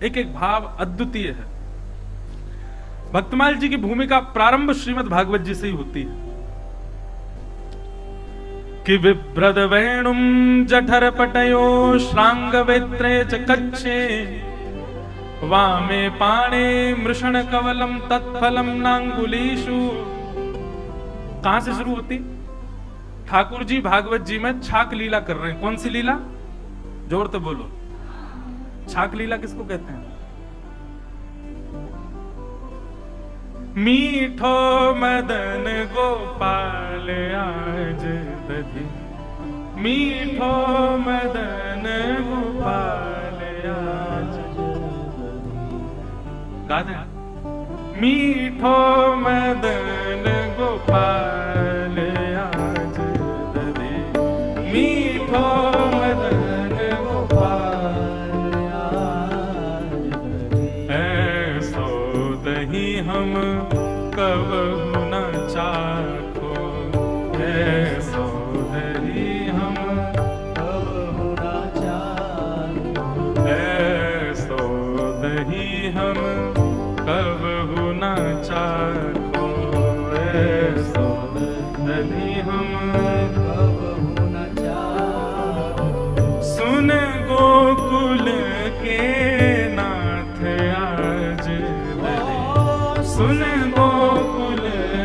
एक एक भाव अद्वितीय है। भक्तमाल जी की भूमिका प्रारंभ श्रीमद् भागवत जी से ही होती है कि विभ्रद वेणुम जठर पटयो श्रांग वेत्रे च कच्छे वामे पाणे मृषण कवलम तत्फलम नांगुलीषु। कहां से शुरू होती? ठाकुर जी भागवत जी में छाक लीला कर रहे हैं। कौन सी लीला? जोर तो बोलो। छाक लीला किसको कहते हैं? मीठो मदन गोपाल आज दधि, मीठो मदन गोपाल आज गाते हैं। मीठो मदन गोपाल आज दधि, मीठो मदन गोपाल आज दधि। ऐसो दही हम कब न चाखो, ऐसो दही हम कब न चाखो, ऐसो दही हम कब न चाखो, ऐसो दही हम कब न चाखो। सुन गोकुल के नाथ आज दधि, सुन गोकुल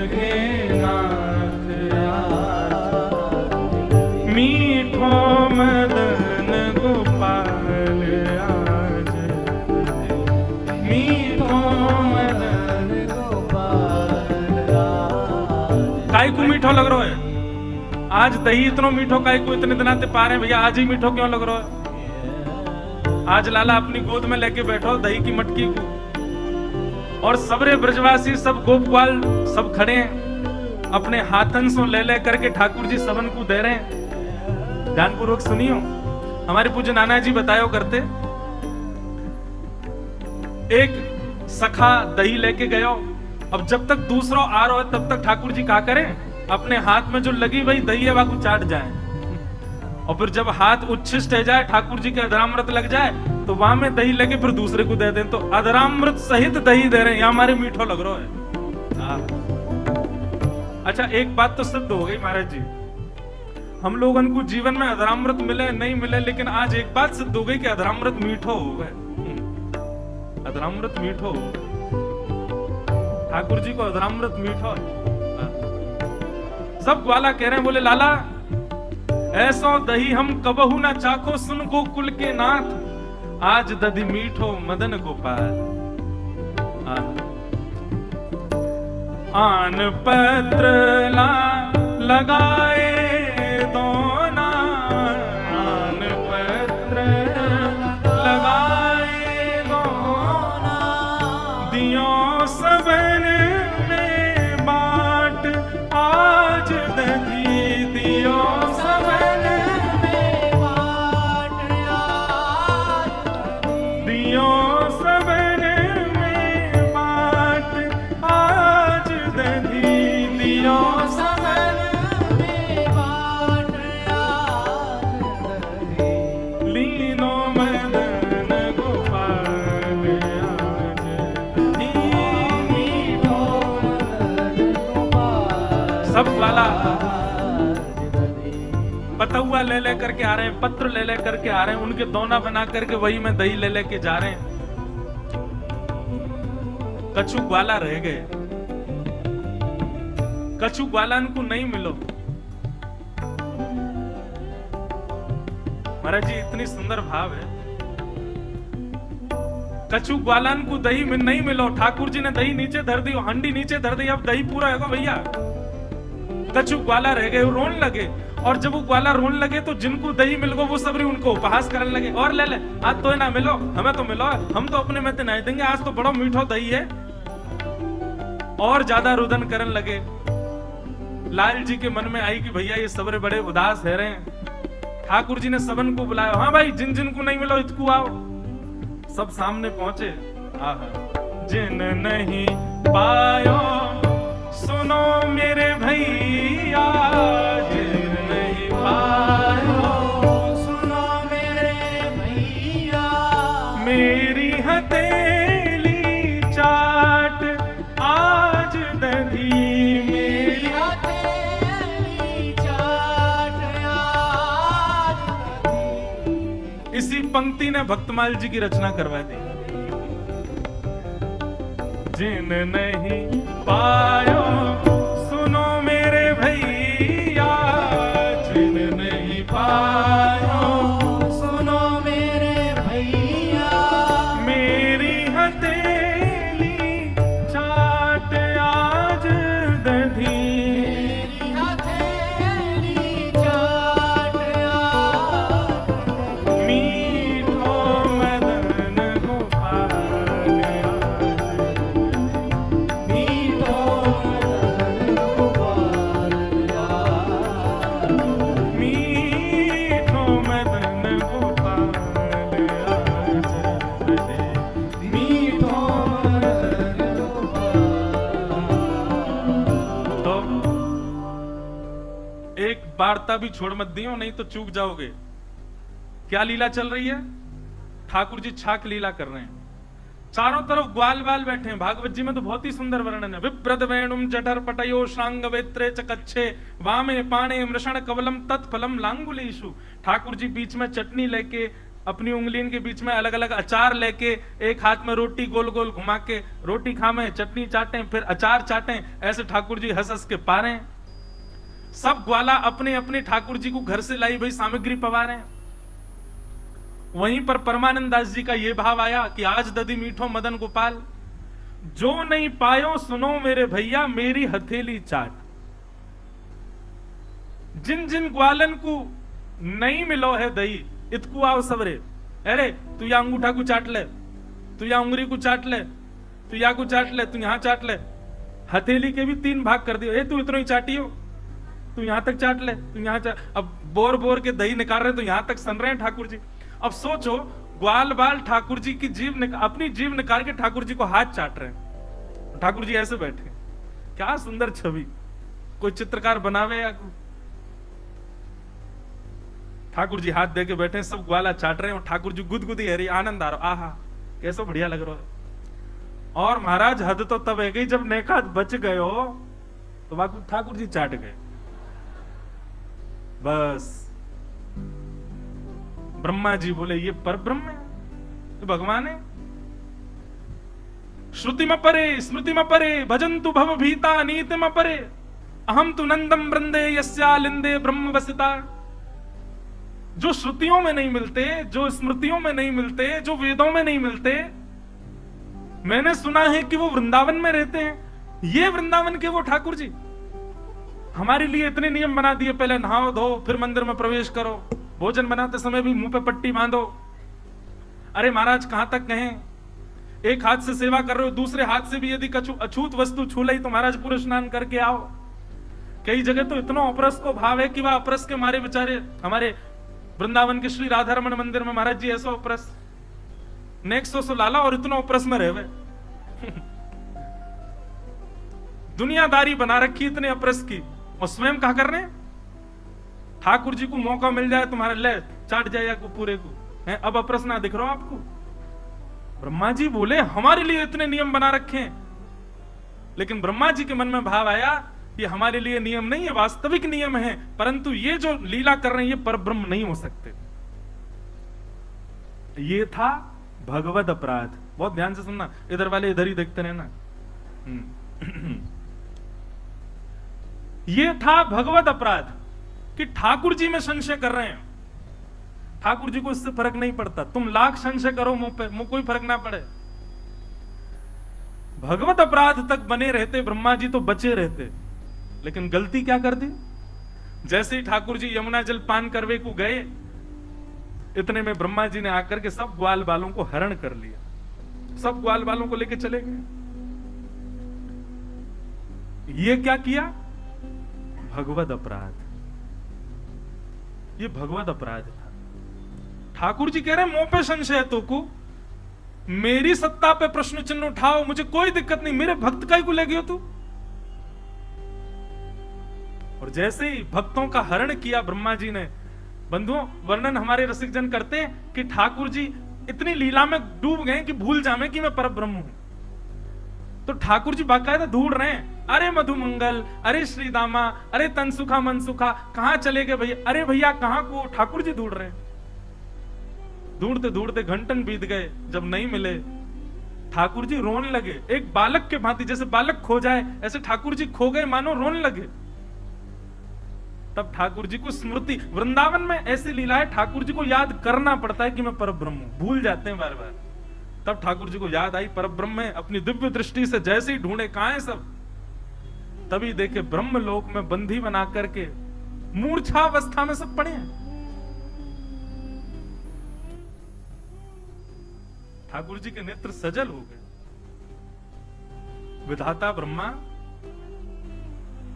के नाथ आज, मीठो मदन गोपाल आज दधि, मीठो मदन गोपाल आज। काय को मीठो लग रहा है आज दही? इतनो मीठो काय को इतने दिन आते पा रहे भैया? आज ही मीठो क्यों लग रहा है? आज लाला अपनी गोद में लेके बैठो दही की मटकी को, और सबरे ब्रजवासी सब गोपवाल सब खड़े हैं, अपने हाथन से ले ले करके ठाकुर जी सबन को दे रहे हैं। ध्यानपूर्वक सुनियो। हमारे पूज्य नाना जी बतायो करते, एक सखा दही लेके गयो, अब जब तक दूसरा आ रहा है तब तक ठाकुर जी क्या करें? अपने हाथ में जो लगी वही दही है वाकू चाट जाए, और फिर जब हाथ उच्छिष्ट हो जाए, ठाकुर जी के अधरामृत लग जाए, तो वहां में दही लेके फिर दूसरे को दे दें। तो अधरामृत सहित दही दे रहे हैं, यहां हमारे मीठो लग रहा है। अच्छा, एक बात तो सिद्ध हो गई महाराज जी, हम लोगों को जीवन में अधरामृत मिले नहीं मिले, लेकिन आज एक बात सिद्ध हो गई कि अधरामृत मीठो हो गए। अधरामृत मीठो, ठाकुर जी को अधरामृत मीठो है। सब ग्वाला कह रहे हैं, बोले लाला ऐसो दही हम कबहू ना चाखो, सुन गोकुल के नाथ आज दधि मीठो मदन गोपाल। आन पत्र ला लगाए दोना, आन पत्र लगाए दोना, दियो सबन में बाट आज दधि, दियो सबन में बाट आज दधि, दियो सबन में बाट आज दधि, दियो सबन में बाट आज दधि, लीनो मदन गोपाल आज दधि, मीठो मदन गोपाल। सब वाला पतुआ ले ले करके आ रहे हैं, पत्र ले ले करके आ रहे हैं, उनके दोना बना करके वही में दही ले लेके जा रहे हैं। कछु ग्वाला रह गए, कछु ग्वालन को नहीं मिलो। महाराज जी इतनी सुंदर भाव है, कछु ग्वालन को दही में नहीं मिलो। ठाकुर जी ने दही नीचे धर दी, हंडी नीचे धर दी, अब दही पूरा होगा भैया। कछु ग्वाला रह गए, रोन लगे, और जब वो ग्वाला रोन लगे तो जिनको दही मिल गो वो सबरी उनको उपहास करने लगे, और ले ले आज तो ना मिलो, हमें तो मिलो, हम तो अपने में नहीं देंगे, आज तो बड़ा मीठो दही है। और ज्यादा रुदन करने लगे। लाल जी के मन में आई कि भैया ये सबरे बड़े उदास है रहे हैं। ठाकुर जी ने सबन को बुलाया, हाँ भाई जिन जिन को नहीं मिलो इतको आओ। सब सामने पहुंचे। जिन नहीं पायो सुनो मेरे भैया, जिन नहीं पायो सुनो मेरे भैया, मेरी हथेली चाट आज दधी, मेरी हथेली चाट आज दधी। इसी पंक्ति ने भक्तमाल जी की रचना करवा दी। जिन नहीं पायो सुनो मेरे भैया, जिन नहीं पायो सुनो मेरे भैया, मेरी हथेली चाट आज दधी, मेरी हथेली चाट आज दधी। मीठो मदन गोपाल मीठो मदन गोपाल आज, मीठो मदन गोपाल आज दधी। मीठो मदन गोपाल। तो एक वार्ता भी छोड़ मत दियो, नहीं तो चूक जाओगे। क्या लीला चल रही है? ठाकुर जी छाक लीला कर रहे हैं। चारों तरफ ग्वाल बाल बैठे हैं। भागवत जी में तो बहुत ही सुंदर वर्णन है। विप्रद वेणुम जठर पटयो श्रांग वेत्रे चकच्छे वामे पाणे मृषण कवलम तत्फलम लांगुलीशु। ठाकुर जी बीच में चटनी लेके, अपनी उंगलियों के बीच में अलग अलग अचार लेके, एक हाथ में रोटी गोल गोल घुमा के रोटी खामें, चटनी चाटें, फिर अचार चाटें। ऐसे ठाकुर जी हंस हंस के पा रहे हैं। सब ग्वाला अपने अपने ठाकुर जी को घर से लाई भाई सामग्री पवा रहे हैं। वहीं पर परमानंद दास जी का यह भाव आया कि आज दधी मीठो मदन गोपाल, जो नहीं पायो सुनो मेरे भैया, मेरी हथेली चाट। जिन जिन ग्वालन को नहीं मिलो है दही, इतकू आओ सबरे। अरे तू या अंगूठा को चाट ले, तू या उंगली को चाट ले, तू या को चाट ले, तू यहां चाट ले। हथेली के भी 3 भाग कर दियो। तू इतना ही चाटी हो, तू यहां तक चाट ले, तू यहां चाट। अब बोर बोर के दही निकाल रहे तो यहां तक सन रहे हैं ठाकुर जी। अब सोचो, ग्वाल बाल ठाकुर जी की अपनी जीभ निकाल के ठाकुर जी को हाथ चाट रहे हैं। ठाकुर जी ऐसे बैठे। क्या सुंदर छवि, कोई चित्रकार बनावे या ठाकुर जी हाथ दे के बैठे, सब ग्वाला चाट रहे हैं और ठाकुर जी गुदगुदी है रही, आनंद आ रहा। आहा कैसा बढ़िया लग रहा है। और महाराज हद तो तब है गई जब नेकात बच गए हो तो बाकी ठाकुर जी चाट गए। बस ब्रह्मा जी बोले ये पर ब्रह्म है, ये भगवान है। श्रुति में परे स्मृति में परे भजन्तु भव भीता नीति में परे अहम तु नंदम वृंदे यस्यालिंदे ब्रह्म वसिता। जो श्रुतियों में नहीं मिलते, जो स्मृतियों में नहीं मिलते, जो वेदों में नहीं मिलते, मैंने सुना है कि वो वृंदावन में रहते हैं। ये वृंदावन के वो ठाकुर जी हमारे लिए इतने नियम बना दिए, पहले नहाओ धो फिर मंदिर में प्रवेश करो, भोजन बनाते समय भी मुंह पे पट्टी बांधो। अरे महाराज कहां तक कहें, एक हाथ से सेवा कर रहे हो, दूसरे हाथ से भी यदि अछूत वस्तु छू ली तो महाराज पूरे स्नान करके आओ। कई जगह तो इतना अपरस को भाव है कि वह अपरस के मारे बेचारे, हमारे वृंदावन के श्री राधा रमन मंदिर में महाराज जी ऐसा अपरस नेक्सो सो लाला और इतना अपरस में रहे। दुनियादारी बना रखी इतने अपरस की, और स्वयं क्या कर रहे हैं। ठाकुर जी को मौका मिल जाए तुम्हारे ले चाट जाए को पूरे को है। अब अपरस ना दिख रहा आपको। ब्रह्मा जी बोले हमारे लिए इतने नियम बना रखे हैं, लेकिन ब्रह्मा जी के मन में भाव आया ये हमारे लिए नियम नहीं है, वास्तविक नियम है, परंतु ये जो लीला कर रहे हैं ये परब्रह्म नहीं हो सकते। ये था भगवत अपराध। बहुत ध्यान से सुनना, इधर वाले इधर ही देखते रहना। ये था भगवत अपराध कि ठाकुर जी में संशय कर रहे हैं। ठाकुर जी को इससे फर्क नहीं पड़ता, तुम लाख संशय करो मुंह पे, मुंह कोई फर्क ना पड़े। भगवत अपराध तक बने रहते ब्रह्मा जी तो बचे रहते, लेकिन गलती क्या कर दी। जैसे ही ठाकुर जी यमुना जल पान करवे को गए, इतने में ब्रह्मा जी ने आकर के सब ग्वाल बालों को हरण कर लिया, सब ग्वाल बालों को लेके चले गए। ये क्या किया, भगवत अपराध। ये भगवत अपराध था। ठाकुर जी कह रहे मुंह पे संशय है तो को, मेरी सत्ता पे प्रश्न चिन्ह उठाओ, मुझे कोई दिक्कत नहीं, मेरे भक्त का ही को ले गयो तू। और जैसे ही भक्तों का हरण किया ब्रह्मा जी ने, बंधुओं वर्णन हमारे रसिक जन करते हैं कि ठाकुर जी इतनी लीला में डूब गए कि भूल जामे कि मैं परब्रह्म हूं। तो ठाकुर जी बाकायदा ढूंढ रहे हैं, अरे मधुमंगल, अरे श्री दामा, अरे तनसुखा मनसुखा, कहां चले गए भैया? अरे भैया कहां को? ठाकुर जी ढूंढ रहे हैं। ढूंढते ढूंढते घंटन बीत गए, जब नहीं मिले ठाकुर जी रोने लगे, एक बालक के भांति, जैसे बालक खो जाए ऐसे ठाकुर जी खो गए, मानो रोने लगे। तब ठाकुर जी को स्मृति, वृंदावन में ऐसी लीला है, ठाकुर जी को याद करना पड़ता है कि मैं परब्रह्म हूं, भूल जाते हैं बार बार। तब ठाकुर जी को याद आई परब्रह्म है, अपनी दिव्य दृष्टि से जैसे ही ढूंढे कहां है सब, तभी देखे ब्रह्म लोक में बंधी बना करके मूर्छावस्था में सब पड़े हैं। ठाकुर जी के नेत्र सजल हो गए। विधाता ब्रह्मा,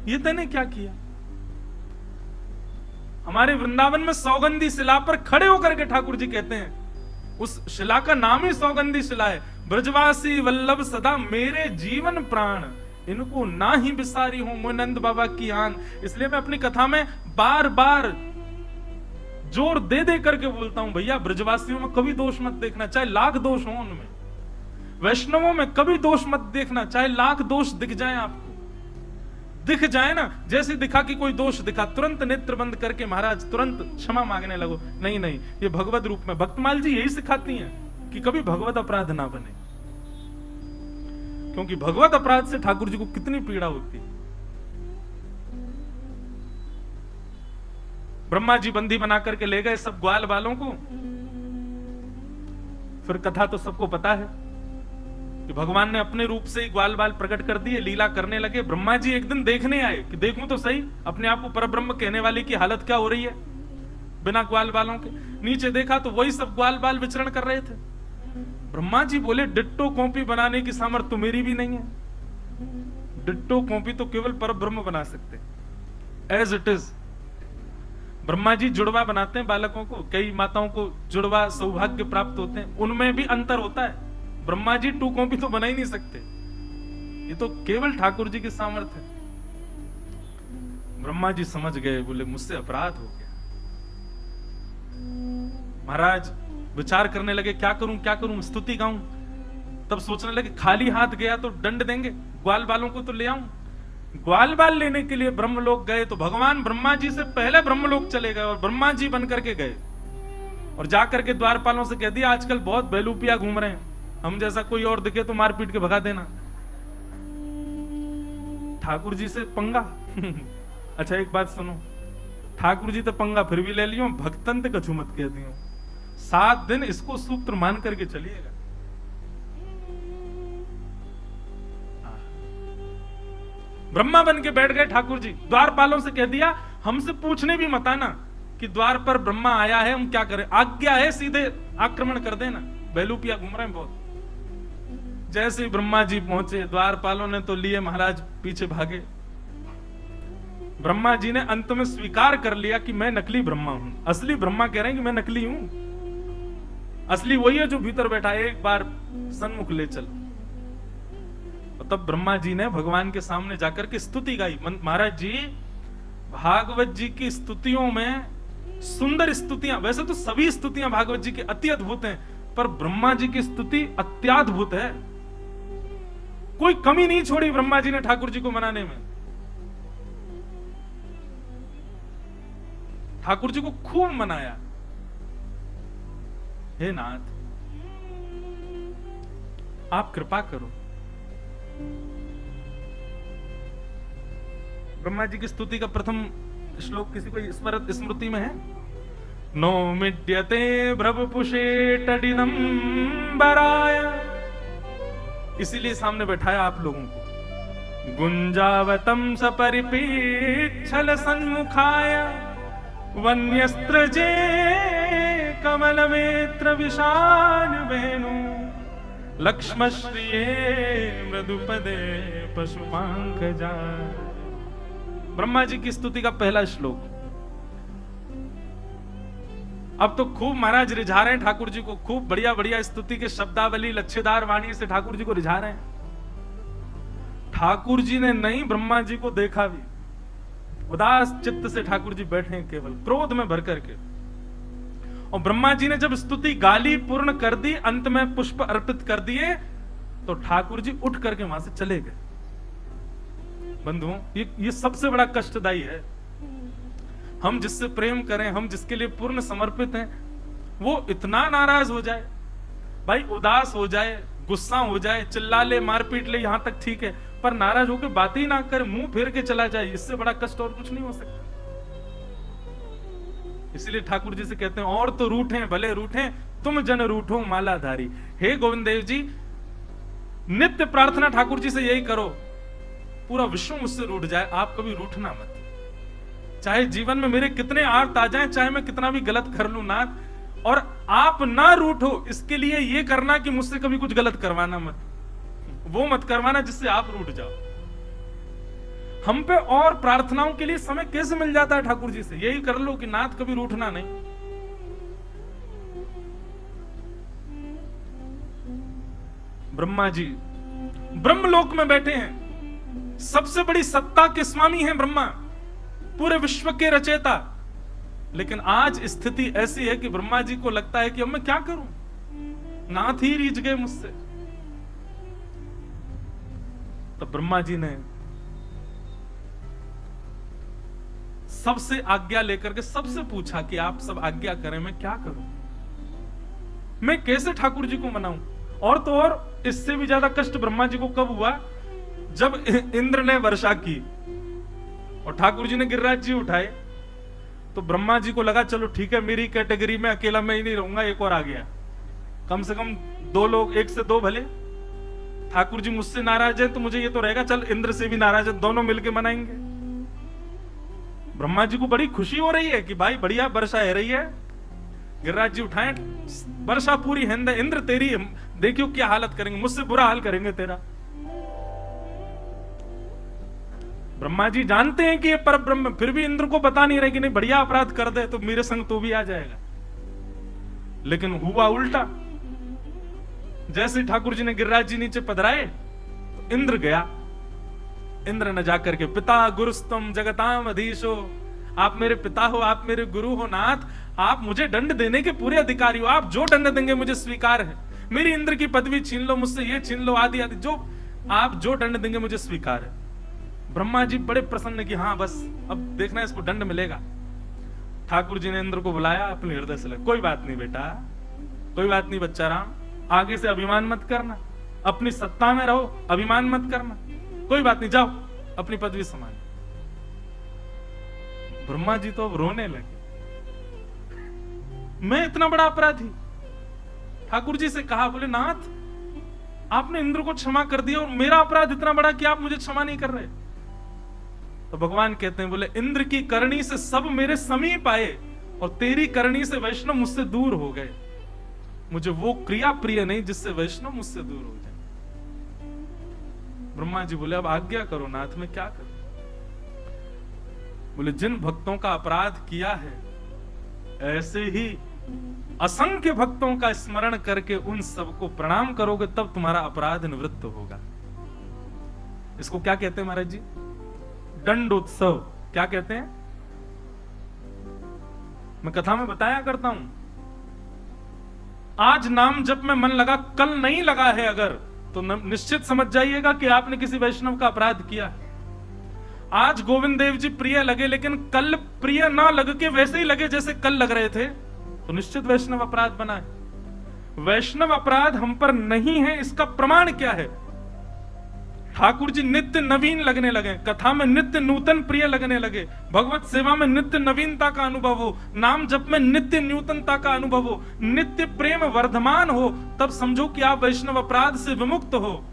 ये तूने क्या किया? हमारे वृंदावन में सौगंधी शिला पर खड़े होकर के ठाकुर जी कहते हैं, उस शिला का नाम ही सौगंधी शिला है, ब्रजवासी वल्लभ सदा मेरे जीवन प्राण, इनको ना ही बिसारी हूं मोनंद बाबा की आन। इसलिए मैं अपनी कथा में बार बार जोर दे दे करके बोलता हूं, भैया ब्रजवासियों में कभी दोष मत देखना, चाहे लाख दोष हो उनमें। वैष्णवों में कभी दोष मत देखना, चाहे लाख दोष दिख जाए आपको, दिख जाए ना, जैसे दिखा कि कोई दोष दिखा, तुरंत नेत्र बंद करके महाराज तुरंत क्षमा मांगने लगो। नहीं नहीं, ये भगवत रूप में भक्तमाल जी यही सिखाती हैं कि कभी भगवत अपराध ना बने, क्योंकि भगवत अपराध से ठाकुर जी को कितनी पीड़ा होती है। ब्रह्मा जी बंदी बना करके ले गए सब ग्वाल बालों को। फिर कथा तो सबको पता है कि भगवान ने अपने रूप से ही ग्वाल बाल प्रकट कर दिए, लीला करने लगे। ब्रह्मा जी एक दिन देखने आए कि देखूं तो सही अपने आप को परब्रह्म कहने वाले की हालत क्या हो रही है बिना ग्वाल बालों के। नीचे देखा तो वही सब ग्वाल बाल विचरण कर रहे थे। ब्रह्मा जी बोले, डिट्टो कॉपी बनाने की सामर्थ्य तो मेरी भी नहीं है, डिट्टो कॉपी तो केवल परब्रह्म बना सकते, as it is. Brahma ji जुड़वा बनाते हैं बालकों को, कई माताओं को जुड़वा सौभाग्य प्राप्त होते हैं, उनमें भी अंतर होता है। ब्रह्मा जी टू कॉपी तो बना ही नहीं सकते, ये तो केवल ठाकुर जी की सामर्थ्य है। ब्रह्मा जी समझ गए, बोले मुझसे अपराध हो गया। महाराज विचार करने लगे, क्या करूं क्या करूं, स्तुति गाऊं। तब सोचने लगे खाली हाथ गया तो दंड देंगे, ग्वाल बालों को तो ले आऊं। ग्वाल बाल लेने के लिए ब्रह्मलोक गए तो भगवान ब्रह्मा जी से पहले ब्रह्मलोक चले गए और ब्रह्मा जी बन करके गए और जाकर के द्वारपालों से कह दिया, आजकल बहुत बेलूपिया घूम रहे हैं, हम जैसा कोई और दिखे तो मार पीट के भगा देना। ठाकुर जी से पंगा अच्छा एक बात सुनो, ठाकुर जी तो पंगा फिर भी ले लियो, भक्तन ते कछु मत कह दियो। 7 दिन इसको सूत्र मान करके चलिएगा। ब्रह्मा बन के बैठ गए ठाकुर जी, द्वारपालों से कह दिया हमसे पूछने भी मत आना कि द्वार पर ब्रह्मा आया है, हम क्या करें, आज्ञा है सीधे आक्रमण कर देना, बेलूपिया घूम रहे हैं बहुत। जैसे ही ब्रह्मा जी पहुंचे, द्वारपालों ने तो लिए महाराज पीछे भागे। ब्रह्मा जी ने अंत में स्वीकार कर लिया कि मैं नकली ब्रह्मा हूं। असली ब्रह्मा कह रहे हैं कि मैं नकली हूं, असली वही है जो भीतर बैठा है, एक बार सन्मुख ले चल। तब ब्रह्मा जी ने भगवान के सामने जाकर के स्तुति गाई। महाराज जी, भागवत जी की स्तुतियों में सुंदर स्तुतियां, वैसे तो सभी स्तुतियां भागवत जी की अति अद्भुत हैं, पर ब्रह्मा जी की स्तुति अत्याद्भुत है। कोई कमी नहीं छोड़ी ब्रह्मा जी ने ठाकुर जी को मनाने में। ठाकुर जी को खूब मनाया। हे नाथ, आप कृपा करो। ब्रह्मा जी की स्तुति का प्रथम श्लोक किसी को स्मृति में है? नो मिड्यते भ्रवपुषे टडिदंबराय, इसीलिए सामने बैठाया आप लोगों को। गुंजावतम सपरिपीच्छल सन्मुखाय, वन्यस्त्रजे कमलमेत्र विशाल वेणु, लक्ष्मश्रिये मृदुपदे पशुपांकजा। ब्रह्मा जी की स्तुति का पहला श्लोक। अब तो खूब महाराज रिझा रहे हैं ठाकुर जी को, खूब बढ़िया बढ़िया स्तुति के शब्दावली लच्छेदार वाणी से ठाकुर जी को रिझा रहे हैं। ठाकुर जी ने नहीं ब्रह्मा जी को देखा भी, उदास चित्त से ठाकुर जी बैठे हैं केवल क्रोध में भर करके। और ब्रह्मा जी ने जब स्तुति गाली पूर्ण कर दी, अंत में पुष्प अर्पित कर दिए, तो ठाकुर जी उठ करके वहां से चले गए। बंधुओं, ये सबसे बड़ा कष्टदायी है। हम जिससे प्रेम करें, हम जिसके लिए पूर्ण समर्पित हैं, वो इतना नाराज हो जाए, भाई उदास हो जाए, गुस्सा हो जाए, चिल्ला ले, मारपीट ले, यहां तक ठीक है, पर नाराज होकर बात ही ना करे, मुंह फेर के चला जाए, इससे बड़ा कष्ट और कुछ नहीं हो सकता। इसलिए ठाकुर जी से कहते हैं, और तो रूठे भले रूठे, तुम जन रूठो मालाधारी। हे गोविंद देव जी, नित्य प्रार्थना ठाकुर जी से यही करो, पूरा विश्व मुझसे रूठ जाए, आप कभी रूठना मत। चाहे जीवन में मेरे कितने आर्त आ जाएं, चाहे मैं कितना भी गलत कर लूं नाथ, और आप ना रूठो, इसके लिए ये करना कि मुझसे कभी कुछ गलत करवाना मत, वो मत करवाना जिससे आप रूठ जाओ। हम पे और प्रार्थनाओं के लिए समय कैसे मिल जाता है ठाकुर जी से, यही कर लो कि नाथ कभी रूठना नहीं। ब्रह्मा जी ब्रह्मलोक में बैठे हैं, सबसे बड़ी सत्ता के स्वामी हैं ब्रह्मा, पूरे विश्व के रचयिता, लेकिन आज स्थिति ऐसी है कि ब्रह्मा जी को लगता है कि अब मैं क्या करूं, नाथ ही रीझ गए मुझसे। तो ब्रह्मा जी ने सबसे आज्ञा लेकर के सबसे पूछा कि आप सब आज्ञा करें, मैं क्या करूं, मैं कैसे ठाकुर जी को मनाऊं। और तो और इससे भी ज्यादा कष्ट ब्रह्मा जी को कब हुआ, जब इंद्र ने वर्षा की और ठाकुर जी ने गिरिराज जी उठाए, तो ब्रह्मा जी को लगा चलो ठीक है, मेरी कैटेगरी में अकेला मैं ही नहीं रहूंगा, एक और आ गया, कम से कम 2 लोग, 1 से 2 भले। ठाकुर जी मुझसे नाराज है तो मुझे ये तो रहेगा, चल इंद्र से भी नाराज है, दोनों मिलके मनाएंगे। ब्रह्मा जी को बड़ी खुशी हो रही है कि भाई बढ़िया वर्षा है रही है, गिरिराज जी उठाए, वर्षा पूरी है, इंद्र तेरी देखियो क्या हालत करेंगे, मुझसे बुरा हाल करेंगे तेरा। ब्रह्मा जी जानते हैं कि ये पर ब्रह्म, फिर भी इंद्र को बता नहीं रहे कि नहीं बढ़िया अपराध कर दे तो मेरे संग तो भी आ जाएगा। लेकिन हुआ उल्टा, जैसे ठाकुर जी ने गिरिराज जी नीचे पधराए तो इंद्र गया। इंद्र ने जाकर के, पिता गुरुस्तम जगताम अधीशो, आप मेरे पिता हो, आप मेरे गुरु हो नाथ, आप मुझे दंड देने के पूरे अधिकारी हो, आप जो दंड देंगे मुझे स्वीकार है, मेरी इंद्र की पदवी छीन लो मुझसे, ये छीन लो, आदि आदि, जो आप जो दंड देंगे मुझे स्वीकार है। ब्रह्मा जी बड़े प्रसन्न कि हाँ बस अब देखना इसको दंड मिलेगा। ठाकुर जी ने इंद्र को बुलाया, अपने हृदय से लगा, कोई बात नहीं बेटा, कोई बात नहीं बच्चा राम, आगे से अभिमान मत करना, अपनी सत्ता में रहो, अभिमान मत करना, कोई बात नहीं, जाओ अपनी पदवी संभालो। ब्रह्मा जी तो अब रोने लगे, मैं इतना बड़ा अपराधी। ठाकुर जी से कहा, बोले नाथ आपने इंद्र को क्षमा कर दिया और मेरा अपराध इतना बड़ा कि आप मुझे क्षमा नहीं कर रहे। तो भगवान कहते हैं, बोले इंद्र की करनी से सब मेरे समीप आए और तेरी करनी से वैष्णव मुझसे दूर हो गए, मुझे वो क्रिया प्रिय नहीं जिससे वैष्णव मुझसे दूर हो जाए। ब्रह्मा जी बोले अब आज्ञा करो नाथ, मैं क्या करूं। बोले जिन भक्तों का अपराध किया है ऐसे ही असंख्य भक्तों का स्मरण करके उन सबको प्रणाम करोगे तब तुम्हारा अपराध निवृत्त होगा। इसको क्या कहते हैं महाराज जी, दंड उत्सव। क्या कहते हैं, मैं कथा में बताया करता हूं, आज नाम जप में मन लगा, कल नहीं लगा है अगर, तो निश्चित समझ जाइएगा कि आपने किसी वैष्णव का अपराध किया। आज गोविंद देव जी प्रिय लगे लेकिन कल प्रिय ना लग के वैसे ही लगे जैसे कल लग रहे थे, तो निश्चित वैष्णव अपराध बना है। वैष्णव अपराध हम पर नहीं है, इसका प्रमाण क्या है, ठाकुर जी नित्य नवीन लगने लगे, कथा में नित्य नूतन प्रिय लगने लगे, भगवत सेवा में नित्य नवीनता का अनुभव हो, नाम जप में नित्य नूतनता का अनुभव हो, नित्य प्रेम वर्धमान हो, तब समझो कि आप वैष्णव अपराध से विमुक्त हो।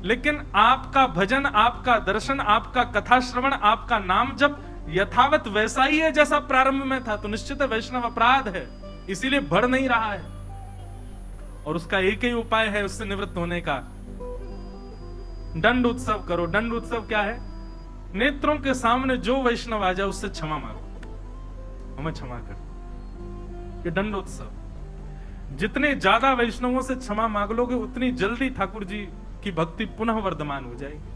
लेकिन आपका भजन, आपका दर्शन, आपका कथा श्रवण, आपका नाम जप यथावत वैसा ही है जैसा प्रारंभ में था, तो निश्चित है वैष्णव अपराध है, इसीलिए बढ़ नहीं रहा है। और उसका एक ही उपाय है उससे निवृत्त होने का, दंड उत्सव करो। दंड उत्सव क्या है, नेत्रों के सामने जो वैष्णव आ जाए उससे क्षमा मांगो, हमें क्षमा कर, ये दंड उत्सव। जितने ज्यादा वैष्णवों से क्षमा मांग लोगे उतनी जल्दी ठाकुर जी की भक्ति पुनः वर्धमान हो जाएगी।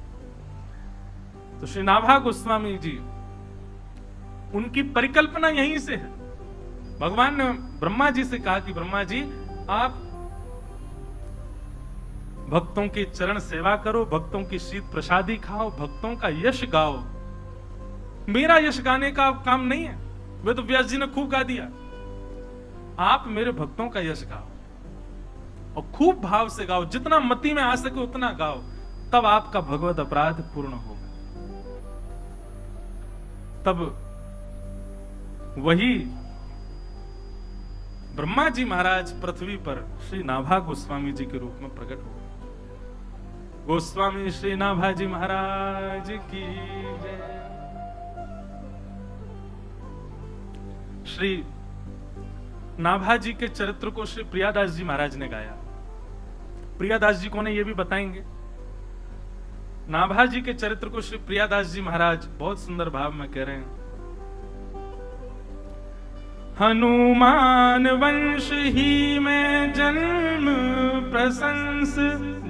तो श्री नाभा गोस्वामी जी, उनकी परिकल्पना यहीं से है। भगवान ने ब्रह्मा जी से कहा कि ब्रह्मा जी आप भक्तों की चरण सेवा करो, भक्तों की शीत प्रसादी खाओ, भक्तों का यश गाओ। मेरा यश गाने का काम नहीं है, वे तो व्यास जी ने खूब गा दिया। आप मेरे भक्तों का यश गाओ और खूब भाव से गाओ, जितना मति में आ सके उतना गाओ, तब आपका भगवत अपराध पूर्ण होगा। तब वही ब्रह्मा जी महाराज पृथ्वी पर श्री नाभा गोस्वामी जी के रूप में प्रकट हुए। गोस्वामी श्री नाभा जी महाराज की जय। श्री नाभा जी के चरित्र को श्री प्रियादास जी महाराज ने गाया। प्रियादास जी कौन है ये भी बताएंगे। नाभा जी के चरित्र को श्री प्रियादास जी महाराज बहुत सुंदर भाव में कह रहे हैं। हनुमान वंश ही में जन्म प्रशंस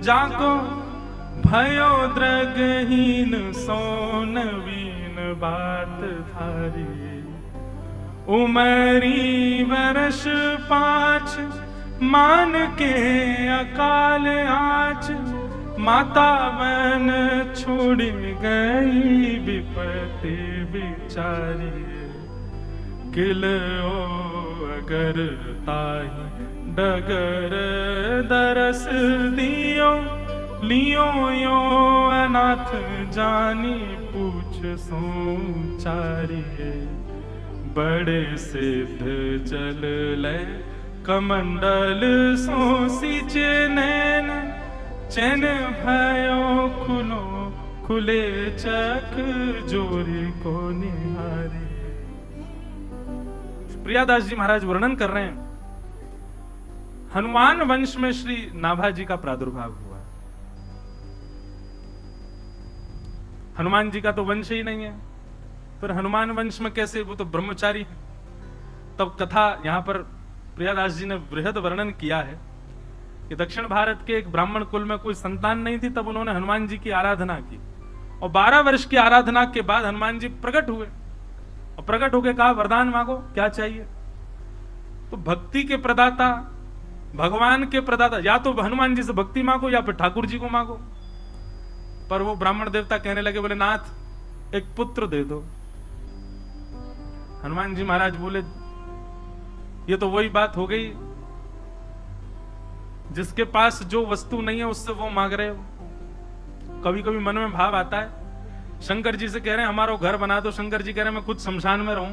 जाको, भयो द्रगहीन सो नवीन बात धारी। उमरी वर्ष 5 मान के अकाल आच, माता बन छोड़ गई विपत्ति बिचारी। किलो अगर ताही डगर दरस दियो, लियो यो अनाथ जानी पूछ सोचारी। बड़े सिद्ध चल ले कमंडल सो सींचे नैन, चैन भयो खुलो खुले चक जोरी को निहारे। प्रियादास जी महाराज वर्णन कर रहे हैं हनुमान वंश में श्री नाभा जी का प्रादुर्भाव हुआ। हनुमान जी का तो वंश ही नहीं है, फिर हनुमान वंश में कैसे, वो तो ब्रह्मचारी है। तब कथा यहां पर प्रियादास जी ने बृहद वर्णन किया है कि दक्षिण भारत के एक ब्राह्मण कुल में कोई संतान नहीं थी, तब उन्होंने हनुमान जी की आराधना की और 12 वर्ष की आराधना के बाद हनुमान जी प्रकट हुए और प्रकट होकर कहा वरदान मांगो, क्या चाहिए। तो भक्ति के प्रदाता, भगवान के प्रदाता, या तो हनुमान जी से भक्ति मांगो या फिर ठाकुर जी को मांगो। पर वो ब्राह्मण देवता कहने लगे, बोले नाथ एक पुत्र दे दो। हनुमान जी महाराज बोले ये तो वही बात हो गई, जिसके पास जो वस्तु नहीं है उससे वो मांग रहे हो। कभी कभी मन में भाव आता है, शंकर जी से कह रहे हैं हमारा घर बना दो, शंकर जी कह रहे हैं मैं खुद शमशान में रहूं।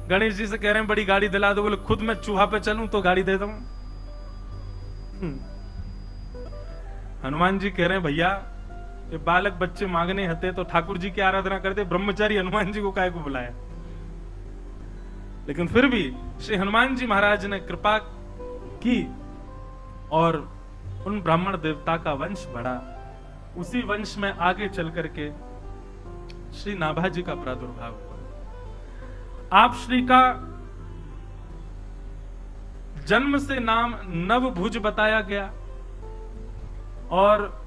गणेश जी से कह रहे हैं बड़ी गाड़ी दिला दो, बोले खुद मैं चूहा पे चलूं तो गाड़ी दे दूं। हनुमान जी कह रहे हैं भैया ये बालक बच्चे मांगने हते तो ठाकुर जी की आराधना करते, ब्रह्मचारी हनुमान जी को काहे को बुलाया। लेकिन फिर भी श्री हनुमान जी महाराज ने कृपा की और उन ब्राह्मण देवता का वंश बढ़ा। उसी वंश में आगे चल करके श्री नाभा जी का प्रादुर्भाव हुआ। आप श्री का जन्म से नाम नवभुज बताया गया और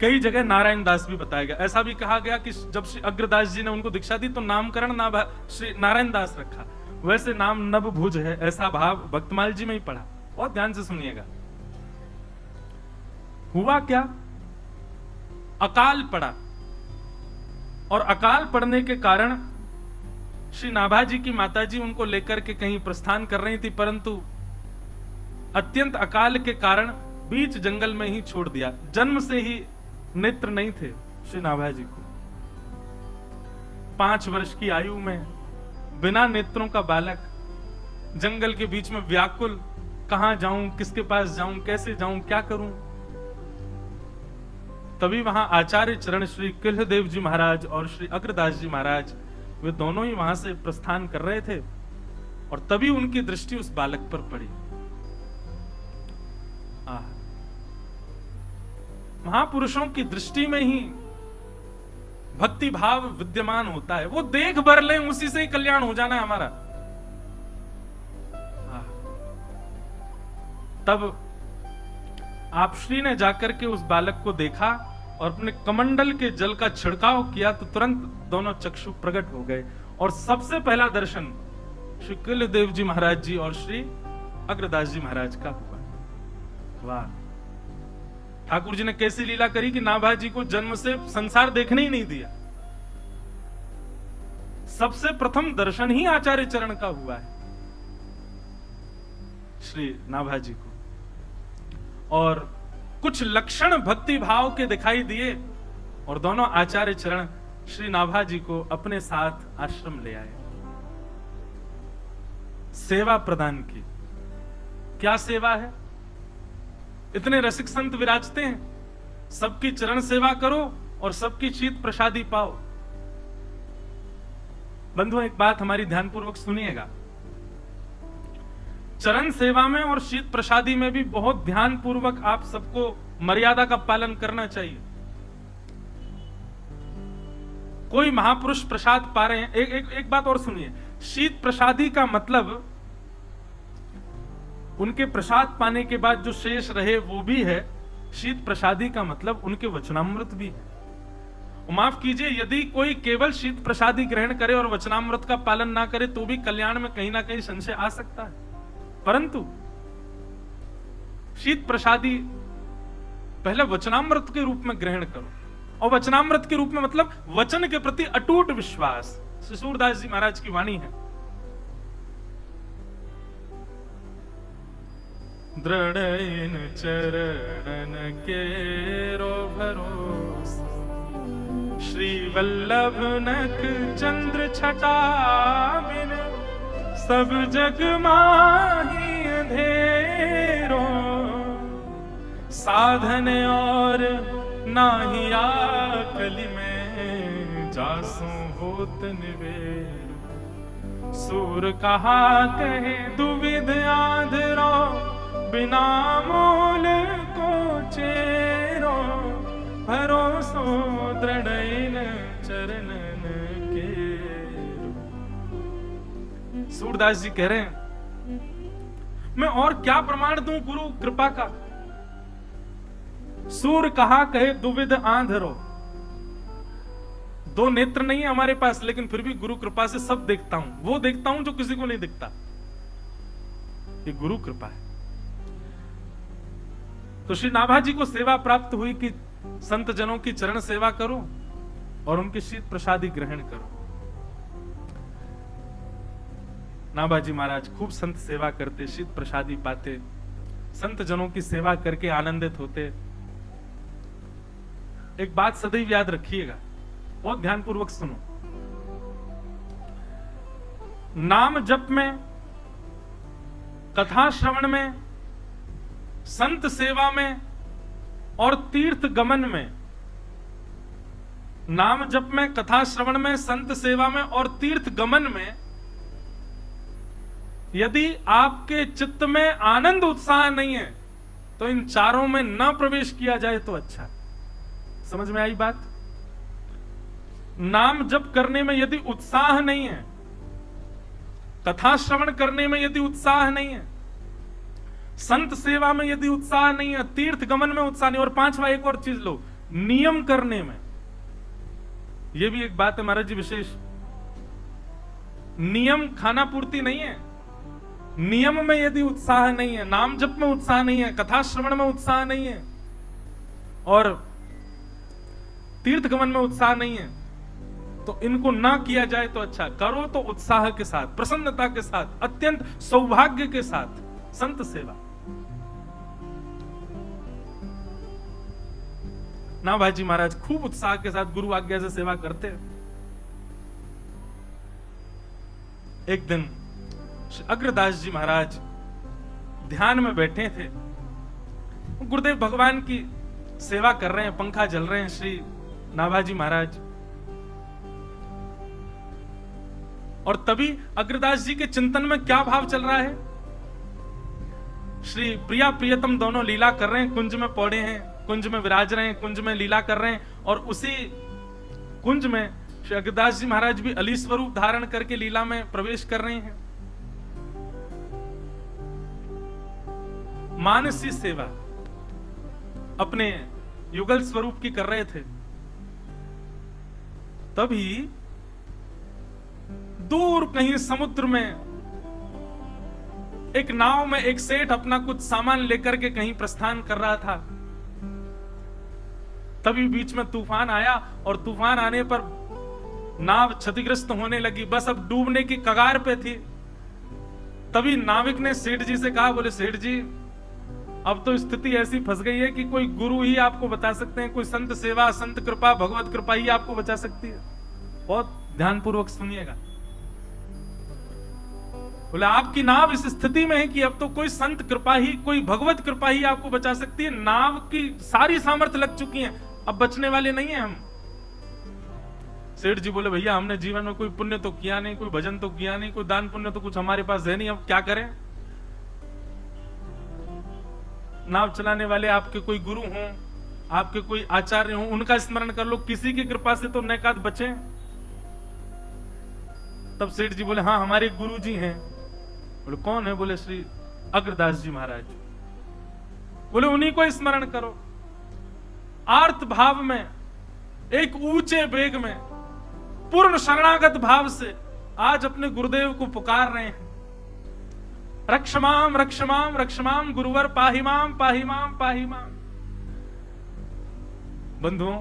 कई जगह नारायण दास भी बताया गया। ऐसा भी कहा गया कि जब श्री अग्रदास जी ने उनको दीक्षा दी तो नामकरण श्री नारायण दास रखा, वैसे नाम नवभुज है, ऐसा भाव भक्तमाल जी में ही पढ़ा। बहुत ध्यान से सुनिएगा। हुआ क्या, अकाल पड़ा और अकाल पड़ने के कारण श्री नाभा जी की माताजी उनको लेकर के कहीं प्रस्थान कर रही थी, परंतु अत्यंत अकाल के कारण बीच जंगल में ही छोड़ दिया। जन्म से ही नेत्र नहीं थे श्री नाभा जी को। 5 वर्ष की आयु में बिना नेत्रों का बालक जंगल के बीच में व्याकुल, कहां जाऊं, किसके पास जाऊं, कैसे जाऊं, क्या करूं। तभी वहां आचार्य चरण श्री किल्हदेव जी महाराज और श्री अग्रदास जी महाराज वे दोनों ही वहां से प्रस्थान कर रहे थे और तभी उनकी दृष्टि उस बालक पर पड़ी। महापुरुषों की दृष्टि में ही भक्ति भाव विद्यमान होता है। वो देख भर लें उसी से ही कल्याण हो जाना है हमारा। तब आप श्री ने जाकर के उस बालक को देखा और अपने कमंडल के जल का छिड़काव किया तो तुरंत दोनों चक्षु प्रकट हो गए और सबसे पहला दर्शन श्री कुलदेव जी महाराज जी और श्री अग्रदास जी महाराज का हुआ। वाह, ठाकुर जी ने कैसी लीला करी कि नाभा जी को जन्म से संसार देखने ही नहीं दिया। सबसे प्रथम दर्शन ही आचार्य चरण का हुआ है श्री नाभा जी को, और कुछ लक्षण भक्ति भाव के दिखाई दिए और दोनों आचार्य चरण श्री नाभा जी को अपने साथ आश्रम ले आए। सेवा प्रदान की। क्या सेवा है? इतने रसिक संत विराजते हैं, सबकी चरण सेवा करो और सबकी शीत प्रसादी पाओ। बंधुओं, एक बात हमारी ध्यानपूर्वक सुनिएगा। चरण सेवा में और शीत प्रसादी में भी बहुत ध्यानपूर्वक आप सबको मर्यादा का पालन करना चाहिए। कोई महापुरुष प्रसाद पा रहे हैं, एक बात और सुनिए। शीत प्रसादी का मतलब उनके प्रसाद पाने के बाद जो शेष रहे वो भी है। शीत प्रसादी का मतलब उनके वचनामृत भी है। माफ कीजिए, यदि कोई केवल शीत प्रसादी ग्रहण करे और वचनामृत का पालन ना करे तो भी कल्याण में कहीं ना कहीं संशय आ सकता है। परंतु शीत प्रसादी पहले वचनामृत के रूप में ग्रहण करो, और वचनामृत के रूप में मतलब वचन के प्रति अटूट विश्वास। सूरदास जी महाराज की वाणी है, दृढ़ इन चरणन के रो भरोसा, श्री वल्लभ नख चंद्र छटा बिन सब जग माही अंधेरो, साधन और नाही आकली में जासू होत निवेर, सूर कहा कहे दुविध आधरो, बिना मोल को चेरो, भरोसो दृढ़ चरणन के। सूरदास जी कह रहे हैं, मैं और क्या प्रमाण दूं गुरु कृपा का। सूर कहा कहे दुविध आंधरो। दो नेत्र नहीं है हमारे पास, लेकिन फिर भी गुरु कृपा से सब देखता हूं। वो देखता हूं जो किसी को नहीं दिखता। ये गुरु कृपा है। तो श्री नाभा जी को सेवा प्राप्त हुई कि संत जनों की चरण सेवा करो और उनकी शीत प्रसादी ग्रहण करो। नाभा जी महाराज खूब संत सेवा करते, शीत प्रसादी पाते, संत जनों की सेवा करके आनंदित होते। एक बात सदैव याद रखिएगा, बहुत ध्यानपूर्वक सुनो। नाम जप में, कथा श्रवण में, संत सेवा में और तीर्थ गमन में, नाम जप में, कथा श्रवण में, संत सेवा में और तीर्थ गमन में यदि आपके चित्त में आनंद उत्साह नहीं है तो इन चारों में न प्रवेश किया जाए तो अच्छा। समझ में आई बात? नाम जप करने में यदि उत्साह नहीं है, कथा श्रवण करने में यदि उत्साह नहीं है, संत सेवा में यदि उत्साह नहीं है, तीर्थ गमन में उत्साह नहीं, और पांचवा एक और चीज लो, नियम करने में। यह भी एक बात है महाराज जी विशेष। नियम खाना पूर्ति नहीं है। नियम में यदि उत्साह नहीं है, नाम जप में उत्साह नहीं है, कथा श्रवण में उत्साह नहीं है और तीर्थ गमन में उत्साह नहीं है, तो इनको ना किया जाए तो अच्छा। करो तो उत्साह के साथ, प्रसन्नता के साथ, अत्यंत सौभाग्य के साथ संत सेवा। नाभा जी महाराज खूब उत्साह के साथ गुरु आज्ञा से सेवा करते हैं। एक दिन अग्रदास जी महाराज ध्यान में बैठे थे, गुरुदेव भगवान की सेवा कर रहे हैं, पंखा जल रहे हैं श्री नाभा जी महाराज। और तभी अग्रदास जी के चिंतन में क्या भाव चल रहा है? श्री प्रिया प्रियतम दोनों लीला कर रहे हैं, कुंज में पौड़े हैं, कुंज में विराज रहे हैं, कुंज में लीला कर रहे हैं, और उसी कुंज में श्री अग्रदास जी महाराज भी अली स्वरूप धारण करके लीला में प्रवेश कर रहे हैं। मानसी सेवा अपने युगल स्वरूप की कर रहे थे। तभी दूर कहीं समुद्र में एक नाव में एक सेठ अपना कुछ सामान लेकर के कहीं प्रस्थान कर रहा था। तभी बीच में तूफान आया और तूफान आने पर नाव क्षतिग्रस्त होने लगी, बस अब डूबने की कगार पे थी। तभी नाविक ने सेठ जी से कहा, बोले सेठ जी अब तो स्थिति ऐसी फंस गई है कि कोई गुरु ही आपको बता सकते हैं, कोई संत सेवा, संत कृपा, भगवत कृपा ही आपको बचा सकती है। बहुत ध्यानपूर्वक सुनिएगा। बोले आपकी नाव इस स्थिति में है कि अब तो कोई संत कृपा ही, कोई भगवत कृपा ही आपको बचा सकती है। नाव की सारी सामर्थ्य लग चुकी है, अब बचने वाले नहीं है हम। सेठ जी बोले भैया हमने जीवन में कोई पुण्य तो किया नहीं, कोई भजन तो किया नहीं, कोई दान पुण्य तो कुछ हमारे पास है नहीं, अब क्या करें। नाव चलाने वाले आपके कोई गुरु हों, आपके कोई आचार्य हों, उनका स्मरण कर लो, किसी की कृपा से तो नैकाद बचे। तब सेठ जी बोले हाँ हमारे गुरु जी हैं। बोले कौन है? बोले श्री अग्रदास जी महाराज। बोले उन्हीं को स्मरण करो। आर्त भाव में, एक ऊंचे वेग में, पूर्ण शरणागत भाव से आज अपने गुरुदेव को पुकार रहे हैं, रक्षमाम रक्षमाम रक्षमाम गुरुवर पाहिमाम पाहिमाम पाहिमाम। बंधुओं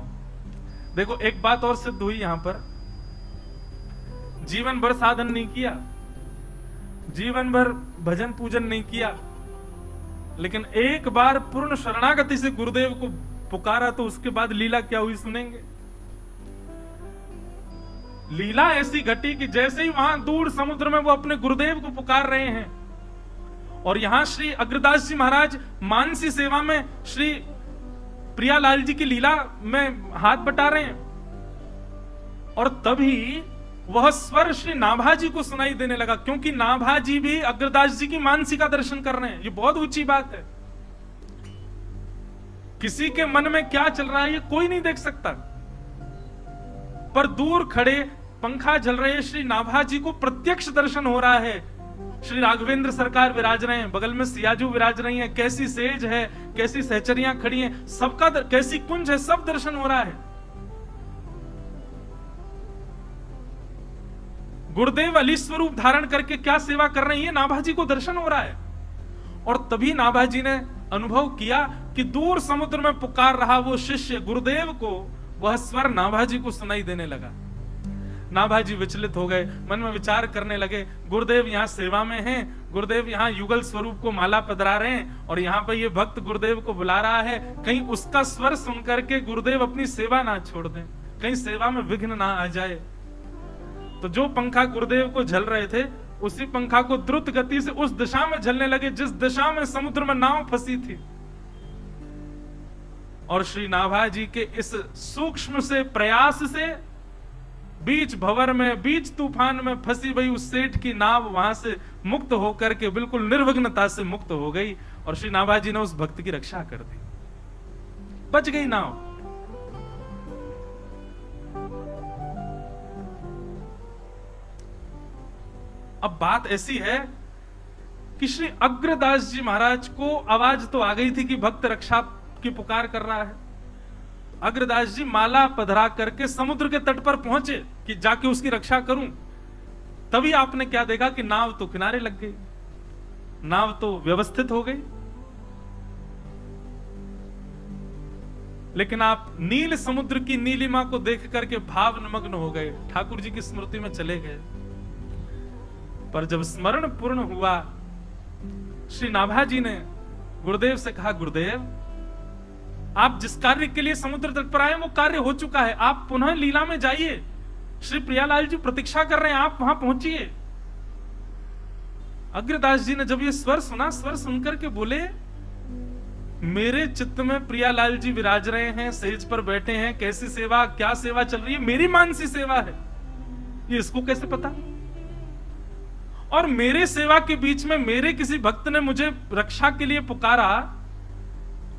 देखो एक बात और सिद्ध हुई यहां पर, जीवन भर साधन नहीं किया, जीवन भर भजन पूजन नहीं किया, लेकिन एक बार पूर्ण शरणागति से गुरुदेव को पुकारा तो उसके बाद लीला क्या हुई सुनेंगे। लीला ऐसी घटी कि जैसे ही वहां दूर समुद्र में वो अपने गुरुदेव को पुकार रहे हैं और यहां श्री अग्रदास जी महाराज मानसी सेवा में श्री प्रियालाल जी की लीला में हाथ बटा रहे हैं, और तभी वह स्वर श्री नाभा जी को सुनाई देने लगा, क्योंकि नाभा जी भी अग्रदास जी की मानसी का दर्शन कर रहे हैं। ये बहुत ऊंची बात है। किसी के मन में क्या चल रहा है ये कोई नहीं देख सकता, पर दूर खड़े पंखा झल रहे श्री नाभा जी को प्रत्यक्ष दर्शन हो रहा है। श्री राघवेंद्र सरकार विराज रहे हैं, बगल में सियाजू विराज रही हैं, कैसी सेज है, कैसी सहचरियां खड़ी हैं, सबका कैसी कुंज है, सब दर्शन हो रहा है। गुरुदेव अली स्वरूप धारण करके क्या सेवा कर रहे हैं, नाभा जी को दर्शन हो रहा है। और तभी नाभा जी ने अनुभव किया कि दूर समुद्र में पुकार रहा वो शिष्य गुरुदेव को, वह स्वर नाभा जी को सुनाई देने लगा। नाभा जी विचलित हो गए, मन में विचार करने लगे, गुरुदेव यहाँ सेवा में हैं, गुरुदेव यहाँ युगल स्वरूप को माला पधरा रहे हैं और यहाँ पर ये भक्त गुरुदेव को बुला रहा है, कहीं उसका स्वर सुनकर के गुरुदेव अपनी सेवा ना छोड़ दें, कहीं सेवा में विघ्न ना आ जाए। तो जो पंखा गुरुदेव को झल रहे थे उसी पंखा को द्रुत गति से उस दिशा में झलने लगे जिस दिशा में समुद्र में नाव फंसी थी। और श्री नाभा जी के इस सूक्ष्म से प्रयास से बीच भंवर में, बीच तूफान में फंसी हुई उस सेठ की नाव वहां से मुक्त होकर के बिल्कुल निर्विघ्नता से मुक्त हो गई और श्री नाभा जी ने उस भक्त की रक्षा कर दी, बच गई नाव। अब बात ऐसी है कि श्री अग्रदास जी महाराज को आवाज तो आ गई थी कि भक्त रक्षा की पुकार कर रहा है। अग्रदास जी माला पधरा करके समुद्र के तट पर पहुंचे कि जाके उसकी रक्षा करूं। तभी आपने क्या देखा कि नाव तो किनारे लग गई, नाव तो व्यवस्थित हो गई, लेकिन आप नील समुद्र की नीलिमा को देख करके भाव निमग्न हो गए, ठाकुर जी की स्मृति में चले गए। पर जब स्मरण पूर्ण हुआ, श्री नाभा जी ने गुरुदेव से कहा, गुरुदेव आप जिस कार्य के लिए समुद्र तट पर आए वो कार्य हो चुका है, आप पुनः लीला में जाइए, श्री प्रियालाल जी प्रतीक्षा कर रहे हैं, आप वहां पहुंचिए। अग्रदास जी ने जब ये स्वर सुना, स्वर सुनकर के बोले, मेरे चित्त में प्रियालाल जी विराज रहे हैं, सेज पर बैठे हैं, कैसी सेवा, क्या सेवा चल रही है, मेरी मानसी सेवा है, ये इसको कैसे पता? और मेरे सेवा के बीच में मेरे किसी भक्त ने मुझे रक्षा के लिए पुकारा,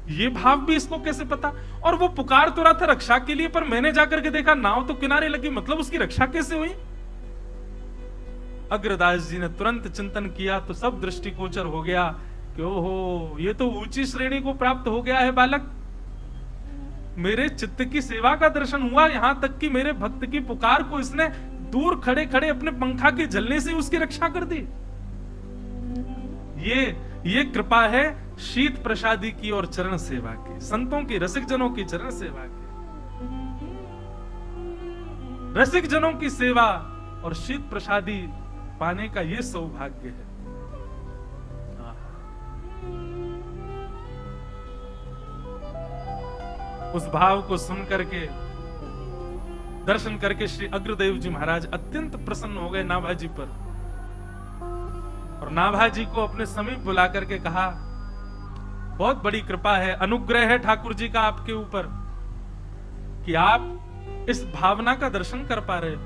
ये भाव भी इसको कैसे पता? और वो पुकार तो रहा था रक्षा के लिए, पर मैंने जाकर के देखा नाव तो किनारे लगी, मतलब उसकी रक्षा कैसे हुई? अग्रदास जी ने तुरंत चिंतन किया तो सब दृष्टिगोचर हो गया कि ओहो, ये तो ऊंची श्रेणी को प्राप्त हो गया है बालक। मेरे चित्त की सेवा का दर्शन हुआ, यहां तक कि मेरे भक्त की पुकार को इसने दूर खड़े खड़े अपने पंखा के जलने से उसकी रक्षा कर दी। ये कृपा है शीत प्रसादी की और चरण सेवा की, संतों की, रसिक जनों की चरण सेवा की। रसिक जनों की सेवा और शीत प्रसादी पाने का ये सौभाग्य है। उस भाव को सुन करके, दर्शन करके श्री अग्रदेव जी महाराज अत्यंत प्रसन्न हो गए नाभाजी पर, और नाभाजी को अपने समीप बुला करके कहा, बहुत बड़ी कृपा है, अनुग्रह है ठाकुर जी का आपके ऊपर कि आप इस भावना का दर्शन कर पा रहे हो।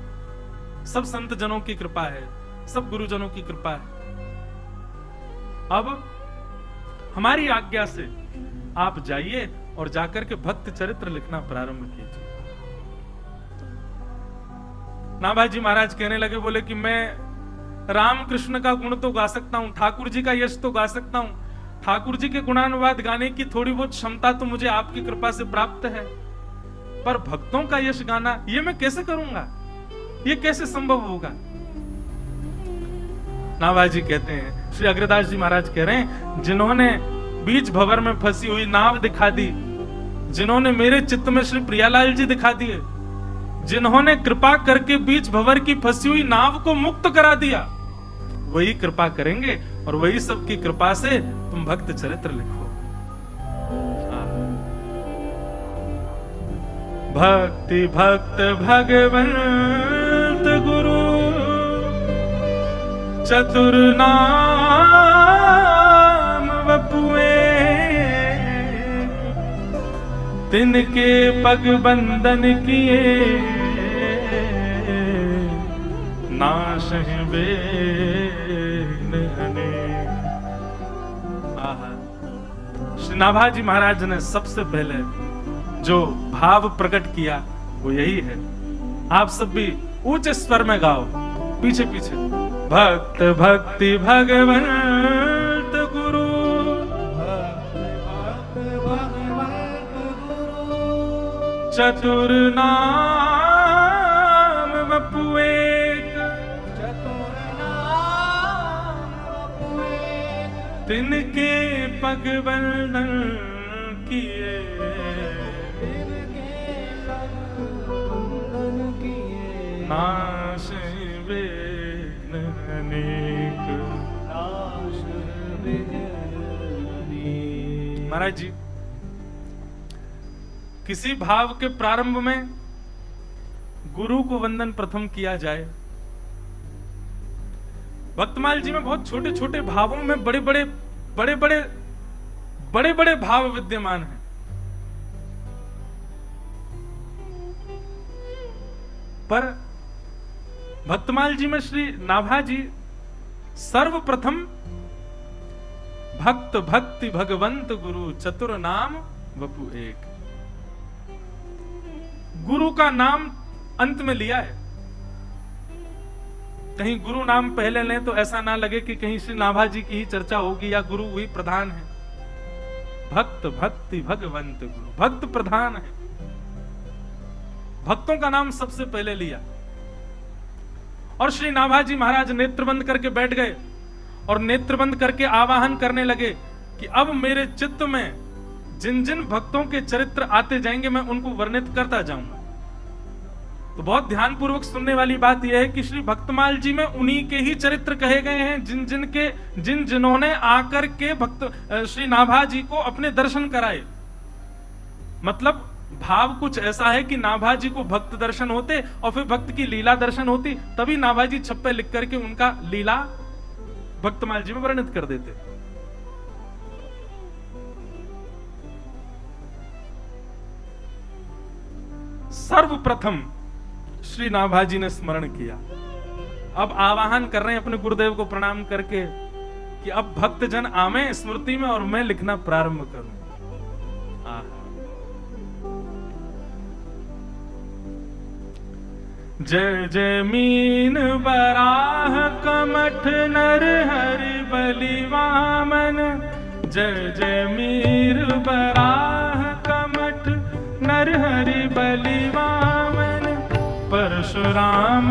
सब संत जनों की कृपा है, सब गुरुजनों की कृपा है। अब हमारी आज्ञा से आप जाइए और जाकर के भक्त चरित्र लिखना प्रारंभ कीजिए। नाभाजी महाराज कहने लगे, बोले कि मैं राम कृष्ण का गुण तो गा सकता हूं, ठाकुर जी का यश तो गा सकता हूं, ठाकुर जी के गुणानुवाद गाने की थोड़ी बहुत क्षमता तो मुझे आपकी कृपा से प्राप्त है, पर भक्तों का यश गाना ये मैं कैसे करूंगा, ये कैसे संभव होगा। नाभाजी कहते हैं, श्री अग्रदास जी महाराज कह रहे हैं, जिन्होंने बीच भंवर में फंसी हुई नाव दिखा दी, जिन्होंने मेरे चित्त में श्री प्रियालाल जी दिखा दिए, जिन्होंने कृपा करके बीच भंवर की फंसी हुई नाव को मुक्त करा दिया, वही कृपा करेंगे और वही सबकी कृपा से तुम भक्त चरित्र लिखो। भक्ति भक्त भगवंत गुरु चतुर नाम वपुए, तिनके पग बंधन किए, नाश श्री नाभाजी महाराज ने सबसे पहले जो भाव प्रकट किया वो यही है। आप सब भी ऊंचे स्वर में गाओ, पीछे पीछे। भक्त भक्ति भगवंत गुरु, चतुर नाम वपुए, तिनके पग बंधन किए, नाश विघ्न अनेक। महाराज जी, किसी भाव के प्रारंभ में गुरु को वंदन प्रथम किया जाए। भक्तमाल जी में बहुत छोटे छोटे भावों में बड़े बड़े भाव विद्यमान हैं। पर भक्तमाल जी में श्री नाभाजी सर्वप्रथम भक्त भक्ति भगवंत गुरु चतुर नाम वपु एक, गुरु का नाम अंत में लिया है। कहीं गुरु नाम पहले लें तो ऐसा ना लगे कि कहीं श्री नाभाजी की ही चर्चा होगी या गुरु वही प्रधान है। भक्त भक्ति भगवंत गुरु, भक्त प्रधान है, भक्तों का नाम सबसे पहले लिया। और श्री नाभाजी महाराज नेत्रबंद करके बैठ गए और नेत्रबंद करके आवाहन करने लगे कि अब मेरे चित्त में जिन जिन भक्तों के चरित्र आते जाएंगे मैं उनको वर्णित करता जाऊंगा। तो बहुत ध्यानपूर्वक सुनने वाली बात यह है कि श्री भक्तमाल जी में उन्हीं के ही चरित्र कहे गए हैं जिन्होंने आकर के भक्त श्री नाभाजी को अपने दर्शन कराए। मतलब भाव कुछ ऐसा है कि नाभाजी को भक्त दर्शन होते और फिर भक्त की लीला दर्शन होती, तभी नाभाजी छप्पे लिख करके उनका लीला भक्तमाल जी में वर्णित कर देते। सर्वप्रथम श्री नाभाजी ने स्मरण किया। अब आवाहन कर रहे हैं अपने गुरुदेव को प्रणाम करके कि अब भक्त जन आवे स्मृति में और मैं लिखना प्रारंभ करूं। जय जय मीन बराह कमठ नर हरि बलि वामन, जय जय मीर बराह कमठ नर हरि बलि वामन, परशुराम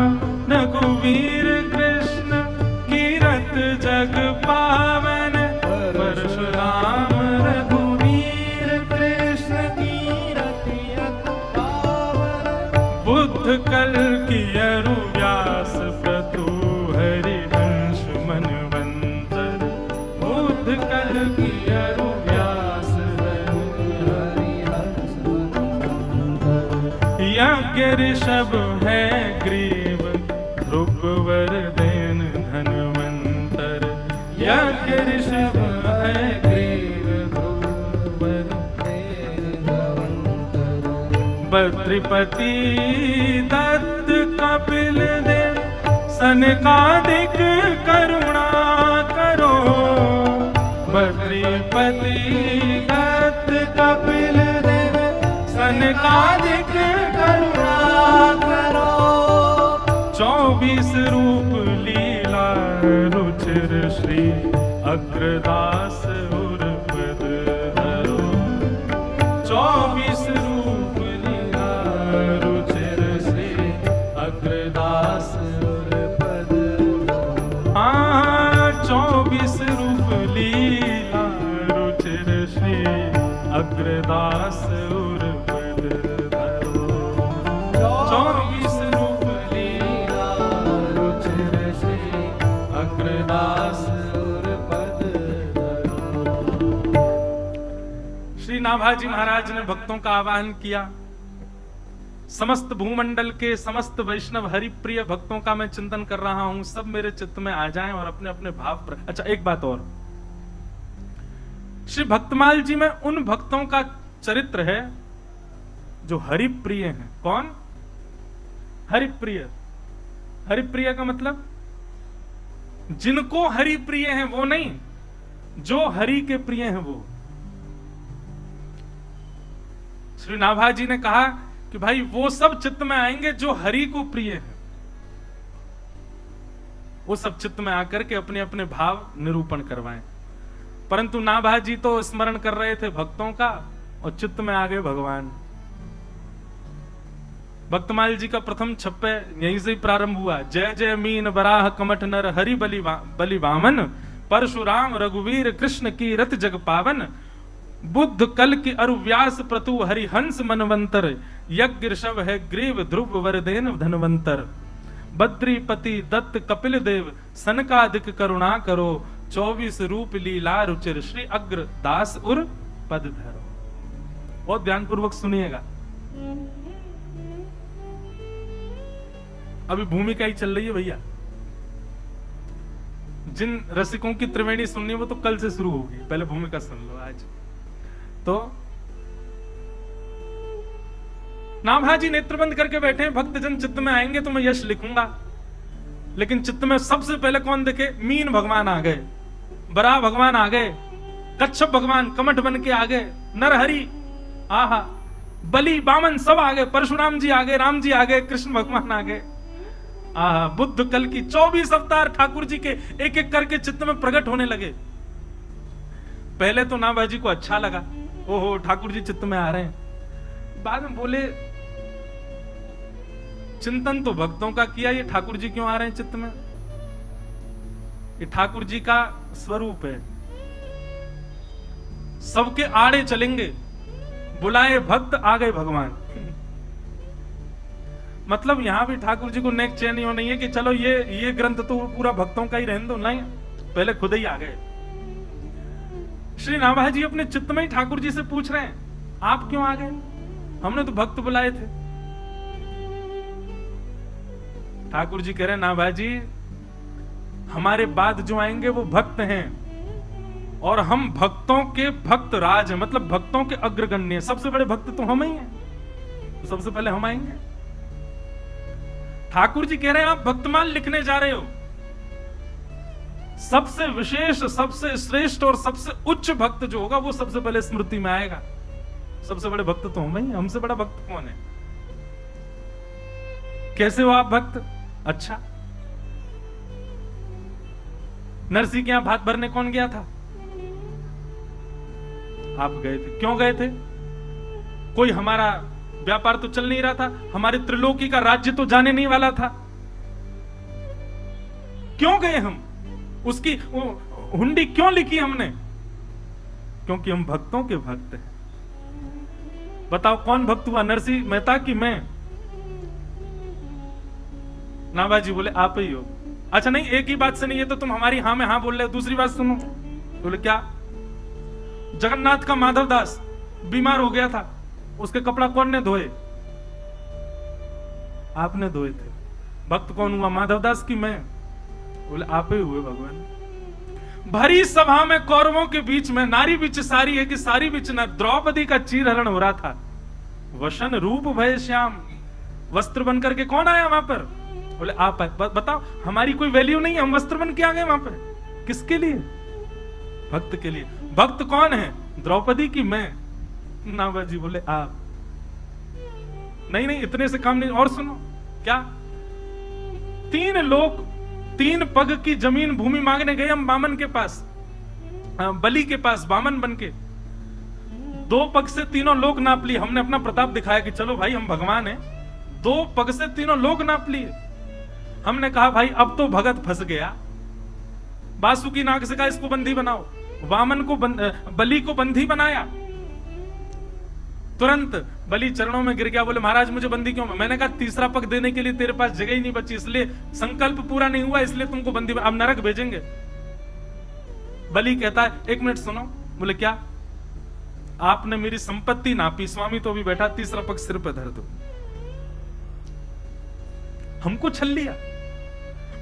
रघुवीर कृष्ण कीरत जग पावन, परशुराम रघुवीर कृष्ण कीरत जग पावन, बुद्ध कल की अरु व्यास प्रतु हरिहंस मनवंतर, बुद्ध कल की अरु व्यास हरिहंस मनवंतर, यज्ञ ऋषभ है ग्रीव ध्रुववर देन धनवंतर, यज्ञ ऋषभ है ग्रीव ध्रुववर देन धनवंतर, बद्रिपति दत्त कपिल देव सनकादिक करुणा करो, बद्रिपति दत्त कपिल देव सनकादिक करुणा करो, 24 रूप लीला रुचिर श्री अग्रदास उर्पद धरो, 24 रूप लीला रुचिर श्री अग्रदास उर्पद धरो, हाँ 24 रूप लीला रुचिर श्री अग्रदास उर्पद धरो, 24 रूप लीला रुचिर श्री अग्रदास उर्पद धरो। श्री नाभाजी महाराज ने भक्तों का आह्वान किया। समस्त भूमंडल के समस्त वैष्णव हरिप्रिय भक्तों का मैं चिंतन कर रहा हूं, सब मेरे चित्त में आ जाएं और अपने अपने भाव पर। अच्छा एक बात और, श्री भक्तमाल जी में उन भक्तों का चरित्र है जो हरिप्रिय हैं। कौन? हरिप्रिय। हरिप्रिय का मतलब जिनको हरि प्रिय हैं वो नहीं, जो हरि के प्रिय हैं वो। श्री नाभाजी ने कहा कि भाई वो सब चित्त में आएंगे जो हरि को प्रिय है, वो सब चित्त में आकर के अपने अपने भाव निरूपण करवाएं। परंतु नाभाजी तो स्मरण कर रहे थे भक्तों का और चित्त में आ गए भगवान। भक्तमाल जी का प्रथम छप्पे यहीं से ही प्रारंभ हुआ। जय जय मीन बराह कमठ नर हरि बलि वामन, परशुराम रघुवीर कृष्ण की रत जग पावन, बुद्ध कल की अरु व्यास प्रतु हरिहंस मनवंतर, यज्ञ ऋषभ है ग्रीव ध्रुव वरदेन धनवंतर, बद्रीपति दत्त कपिल देव सनकादिक करुणा करो, 24 रूप लीला रुचिर श्री अग्र दास उर पद धरो। बहुत ध्यानपूर्वक सुनिएगा, अभी भूमिका ही चल रही है भैया। जिन रसिकों की त्रिवेणी सुननी है वो तो कल से शुरू होगी, पहले भूमिका सुन लो आज। तो नाभाजी नेत्रबंद करके बैठे हैं, भक्त जन चित्त में आएंगे तो मैं यश लिखूंगा। लेकिन चित्त में सबसे पहले कौन दिखे? मीन भगवान आ गए, बराह भगवान आ गए, कच्छप भगवान कमठ बन के आ गए, नरहरि आहा बलि बामन सब आ गए, परशुराम जी आ गए, राम जी आ गए, कृष्ण भगवान आ गए। आहा बुद्ध कल की 24 अवतार ठाकुर जी के एक एक करके चित्त में प्रकट होने लगे। पहले तो नाभाजी को अच्छा लगा, ओहो ठाकुर जी चित्त में आ रहे हैं। बाद में बोले चिंतन तो भक्तों का किया, ये ठाकुर जी क्यों आ रहे हैं चित्त में? ये ठाकुर जी का स्वरूप है, सबके आड़े चलेंगे, बुलाए भक्त आ गए भगवान। मतलब यहां भी ठाकुर जी को नेक चैन हो नहीं है कि चलो ये ग्रंथ तो पूरा भक्तों का ही रहने दो, नहीं, पहले खुद ही आ गए। श्री नाभाजी अपने चित्त में ही ठाकुर जी से पूछ रहे हैं, आप क्यों आ गए? हमने तो भक्त बुलाए थे। ठाकुर जी कह रहे हैं, नाभाजी हमारे बाद जो आएंगे वो भक्त हैं और हम भक्तों के भक्त राज हैं, मतलब भक्तों के अग्रगण्य हैं। सबसे बड़े भक्त तो हम ही हैं, तो सबसे पहले हम आएंगे। ठाकुर जी कह रहे हैं आप भक्तमाल लिखने जा रहे हो, सबसे विशेष, सबसे श्रेष्ठ और सबसे उच्च भक्त जो होगा वो सबसे पहले स्मृति में आएगा। सबसे बड़े भक्त तो हम ही, हमसे बड़ा भक्त कौन है? कैसे हो आप भक्त? अच्छा, नरसिंह के यहां भात भरने कौन गया था? आप गए थे। क्यों गए थे? कोई हमारा व्यापार तो चल नहीं रहा था, हमारे त्रिलोकी का राज्य तो जाने नहीं वाला था। क्यों गए हम? उसकी हुंडी क्यों लिखी हमने? क्योंकि हम भक्तों के भक्त हैं। बताओ कौन भक्त हुआ, नरसिंह मेहता की मैं? नाभाजी बोले आप ही हो। अच्छा नहीं, एक ही बात से नहीं, है तो तुम हमारी हाँ में हाँ बोल रहे हो। दूसरी बात सुनो। बोले क्या? जगन्नाथ का माधव दास बीमार हो गया था, उसके कपड़ा कौन ने धोए? आपने धोए थे। भक्त कौन हुआ, माधव दास की मैं? बोले आप ही हुए भगवान। भरी सभा में कौरवों के बीच में नारी बिच सारी है कि सारी बिच न, द्रौपदी का चीरहरण हो रहा था। वशन रूप भय श्याम, वस्त्र बनकर के कौन आया वहां पर? बोले आप आए। बताओ हमारी कोई वैल्यू नहीं है, हम वस्त्र बन के आ गए वहां पर। किसके लिए? भक्त के लिए। भक्त कौन है? द्रौपदी की मैं। नाभाजी बोले आप। नहीं नहीं, इतने से काम नहीं। और सुनो क्या, 3 लोग 3 पग की जमीन भूमि मांगने गए हम बामन के पास, बलि के पास, बामन बन के। 2 पग से 3 लोग नाप लिए। हमने अपना प्रताप दिखाया कि चलो भाई हम भगवान हैं। 2 पग से 3 लोग नाप लिए। हमने कहा भाई अब तो भगत फंस गया। बासुकी नाग से कहा इसको बंदी बनाओ। वामन को बलि को बंदी बनाया। तुरंत बलि चरणों में गिर गया। बोले महाराज मुझे बंदी क्यों? मैंने कहा तीसरा पग देने के लिए तेरे पास जगह ही नहीं बची, इसलिए संकल्प पूरा नहीं हुआ, इसलिए तुमको बंदी अब नरक भेजेंगे। बलि कहता है 1 मिनट सुनो। बोले क्या? आपने मेरी संपत्ति नापी, स्वामी तो अभी बैठा, तीसरा पग सिर पे धर दो। हमको छल लिया।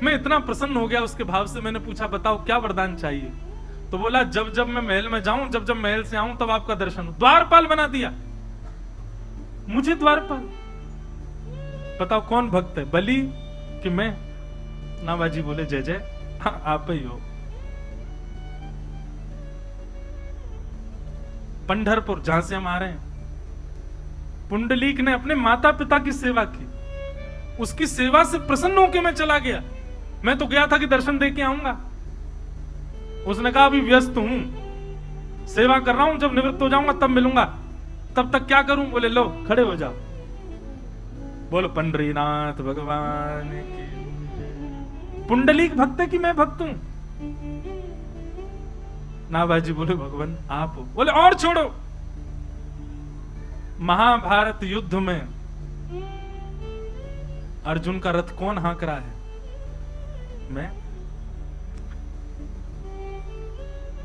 मैं इतना प्रसन्न हो गया उसके भाव से। मैंने पूछा बताओ क्या वरदान चाहिए? तो बोला जब जब मैं महल में जाऊं, जब जब महल से आऊं तब आपका दर्शन हो। द्वारपाल बना दिया मुझे, द्वारपाल। बताओ कौन भक्त है, बलि कि मैं? नाभाजी बोले जय जय, हाँ आप ही हो। पंढरपुर जहां से हम आ रहे हैं, पुंडलीक ने अपने माता पिता की सेवा की। उसकी सेवा से प्रसन्न होकर मैं चला गया। मैं तो गया था कि दर्शन दे के आऊंगा। उसने कहा अभी व्यस्त हूं, सेवा कर रहा हूं, जब निवृत्त हो जाऊंगा तब मिलूंगा, तब तक क्या करूं? बोले लो खड़े हो जाओ, बोलो पंडरीनाथ भगवान की। पुंडलीक भक्त है कि मैं भक्त हूं? नाभाजी बोले भगवान आप हो। बोले और छोड़ो। महाभारत युद्ध में अर्जुन का रथ कौन हाँक रहा है? मैं।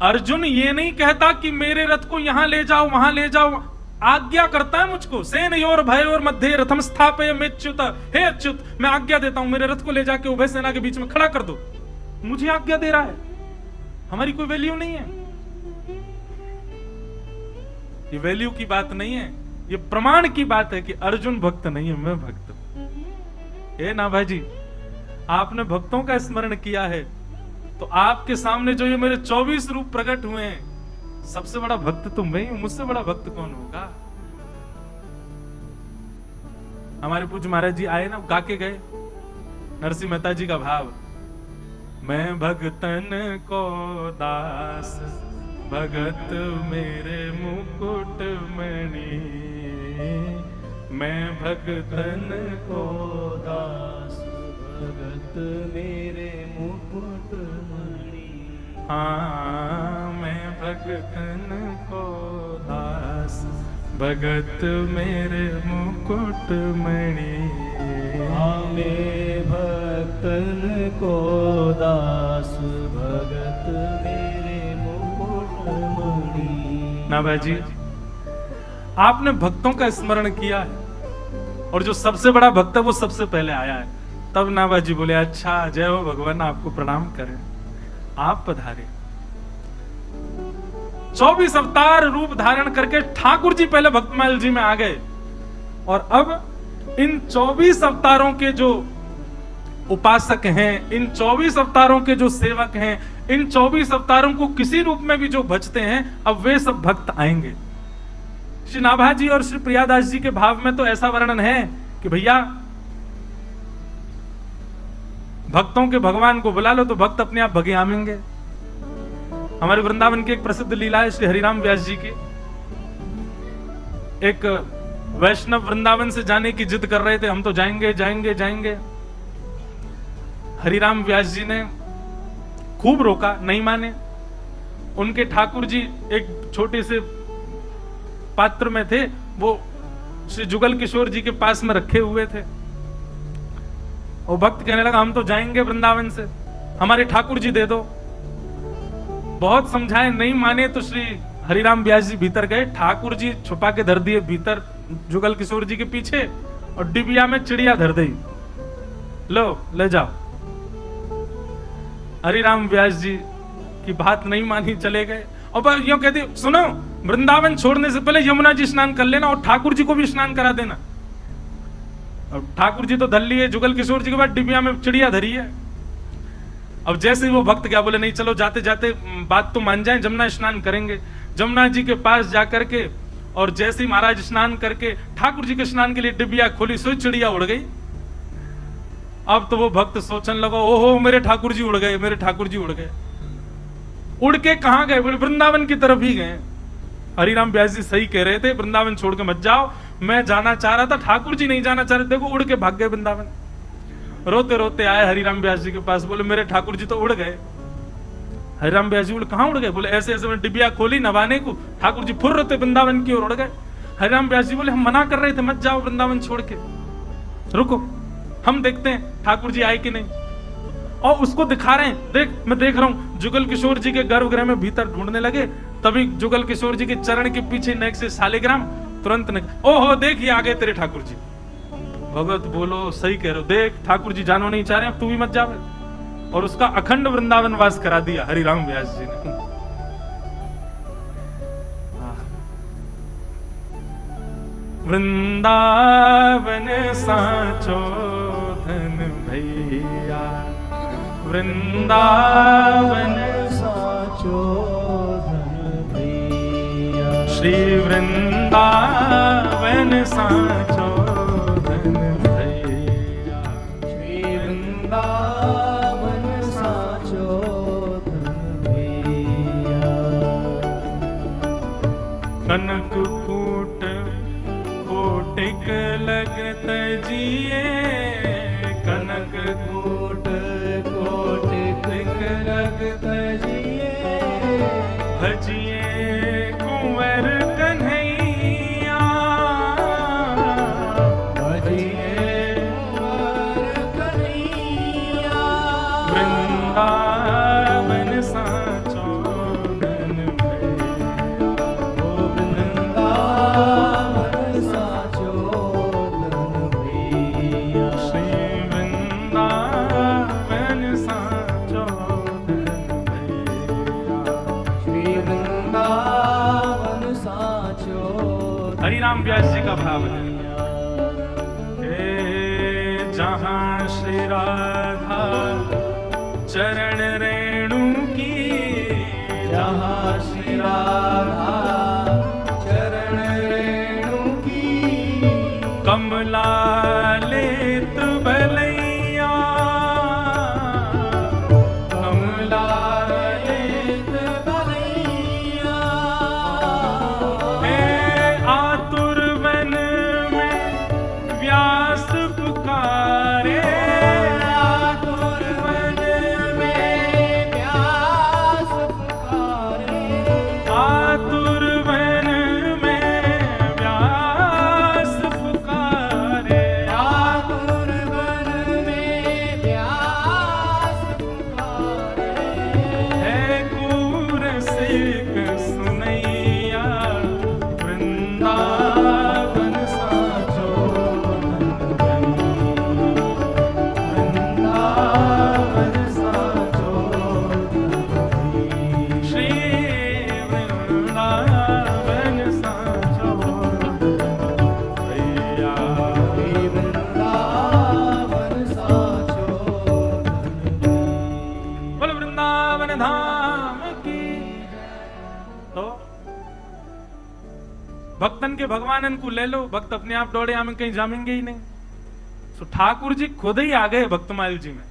अर्जुन ये नहीं कहता कि मेरे रथ को यहां ले जाओ वहां ले जाओ, आज्ञा करता है मुझको। सेनयोर भयोर मध्य रथम स्थापय मेच्युत, हे अच्युत मैं आज्ञा देता हूं मेरे रथ को ले जाके उभय सेना के बीच में खड़ा कर दो। मुझे आज्ञा दे रहा है। हमारी कोई वैल्यू नहीं है। ये वैल्यू की बात नहीं है, ये प्रमाण की बात है कि अर्जुन भक्त नहीं है, मैं भक्त हूं। ए नाभाजी, आपने भक्तों का स्मरण किया है तो आपके सामने जो ये मेरे 24 रूप प्रकट हुए हैं, सबसे बड़ा भक्त तो मैं ही हूं। मुझसे बड़ा भक्त कौन होगा? हमारे पूज्य महाराज जी आए ना, गा के गए नरसिंह मेहता जी का भाव। मैं भगतन को दास, भगत मेरे मुकुट मणि। मैं भगतन को दास, भगत मेरे मुकुट मणि। हाँ मैं भगतन को दास, भगत मेरे मुकुट मणि। हाँ मैं भगतन को दास, भगत मेरे मुकुट मणि। नाभाजी, आपने भक्तों का स्मरण किया है और जो सबसे बड़ा भक्त है वो सबसे पहले आया है। तब नाभाजी बोले अच्छा जय हो भगवान, आपको प्रणाम करें, आप पधारे। 24 अवतार रूप धारण करके ठाकुर जी पहले भक्तमाल जी में आ गए और अब इन 24 अवतारों के जो उपासक हैं, इन 24 अवतारों के जो सेवक हैं, इन 24 अवतारों को किसी रूप में भी जो भजते हैं, अब वे सब भक्त आएंगे। श्री नाभाजी और श्री प्रियादास जी के भाव में तो ऐसा वर्णन है कि भैया भक्तों के भगवान को बुला लो तो भक्त अपने आप भगे आमेंगे। हमारे वृंदावन की एक प्रसिद्ध लीला है श्री हरिराम व्यास जी की। एक वैष्णव वृंदावन से जाने की जिद कर रहे थे, हम तो जाएंगे जाएंगे जाएंगे। हरिराम व्यास जी ने खूब रोका, नहीं माने। उनके ठाकुर जी एक छोटे से पात्र में थे, वो श्री जुगल किशोर जी के पास में रखे हुए थे। वो भक्त कहने लगा हम तो जाएंगे वृंदावन से, हमारे ठाकुर जी दे दो। बहुत समझाए, नहीं माने तो श्री हरिराम व्यास जी भीतर गए, ठाकुर जी छुपा के धर दिए भीतर जुगल किशोर जी के पीछे, और डिबिया में चिड़िया धर दी, लो ले जाओ। हरिराम व्यास जी की बात नहीं मानी, चले गए। और यूं कहते सुनो, वृंदावन छोड़ने से पहले यमुना जी स्नान कर लेना और ठाकुर जी को भी स्नान करा देना। और ठाकुर जी तो धर लिए, जुगल किशोर जी के बाद डिबिया में चिड़िया धरी है। अब जैसे ही वो भक्त क्या बोले, नहीं चलो जाते जाते बात तो मान जाए, जमुना स्नान करेंगे। जमुना जी के पास जाकर के, और जैसे ही महाराज स्नान करके ठाकुर जी के स्नान के लिए डिबिया खोली, सो चिड़िया उड़ गई। अब तो वो भक्त सोचने लगा, ओहो मेरे ठाकुर जी उड़ गए, मेरे ठाकुर जी उड़ गए। उड़ के कहां गए? बोले वृंदावन की तरफ ही गए। हरिराम व्यास जी सही कह रहे थे, वृंदावन छोड़ के मत जाओ, मैं जाना चाह रहा था, ठाकुर जी नहीं जाना चाह रहे, देखो उड़ के भाग गए वृंदावन। रोते रोते आए हरिराम व्यास जी के पास, बोले मेरे ठाकुर जी तो उड़ गए। हरिराम व्यास जी बोले कहां उड़ गए? बोले ऐसे ऐसे मैंने डिबिया खोली नवाने को, ठाकुर जी फुर रोते वृंदावन की ओर उड़ गए। हरिराम व्यास जी बोले हम मना कर रहे थे मत जाओ वृंदावन छोड़ के, रुको हम देखते हैं ठाकुर जी आए कि नहीं। और उसको दिखा रहे हैं, देख मैं देख रहा हूं। जुगल किशोर जी के गर्भगृह में भीतर ढूंढने लगे, तभी जुगल किशोर जी के चरण के पीछे नेक से शालिग्राम, तुरंत ने ओहो देख ये आ गए तेरे ठाकुर जी। भगवत बोलो सही कह रहे हो, देख ठाकुर जी जानो नहीं चाह रहे, अब तू भी मत जावे। और उसका अखंड वृंदावन वास करा दिया हरिराम व्यास जी ने। वृंदावन साचो धन भैया, वृंदावन साचो धन भैया, श्री वृंदावन साचो धन भैया, श्री वृंदावन साचो धन भैया। कनक कूट कोटिक लगत जिए, कनक कोट कोटिक लगत जिए, भजिए कुंवर कन्हैया, भजिए कुंवर कन्हैया। वृंदावन साचो धन भैया, ओ वृंदावन साचो धन भैया, श्री वृंदावन साचो धन भैया, श्री वृंदावन साचो। हरिराम व्यास जी का भाव है, जहां श्री राधा चरण रेणु की, जहाँ श्री राधा चरण रेणु की, कमला लेत बलैया, कमला लेत बलैया। आतुर वन में व्यास पुकारे, आतुर वन में व्यास पुकारे, आतुर वन में व्यास पुकारे, आतुर वन में व्यास पुकारे। है कूर सिक सुनैया, वृंदावन साचो धन भैया, वृंदावन साचो धन भैया, श्री वृंदावन साचो धन भैया। श्री वृंदावन साचो धन भैया। बोल वृंदावन धाम की। तो भक्तन के भगवानन को ले लो, भक्त अपने आप दौड़े हमें कहीं जामेंगे ही नहीं। तो ठाकुर जी खुद ही आ गए भक्तमाल जी में।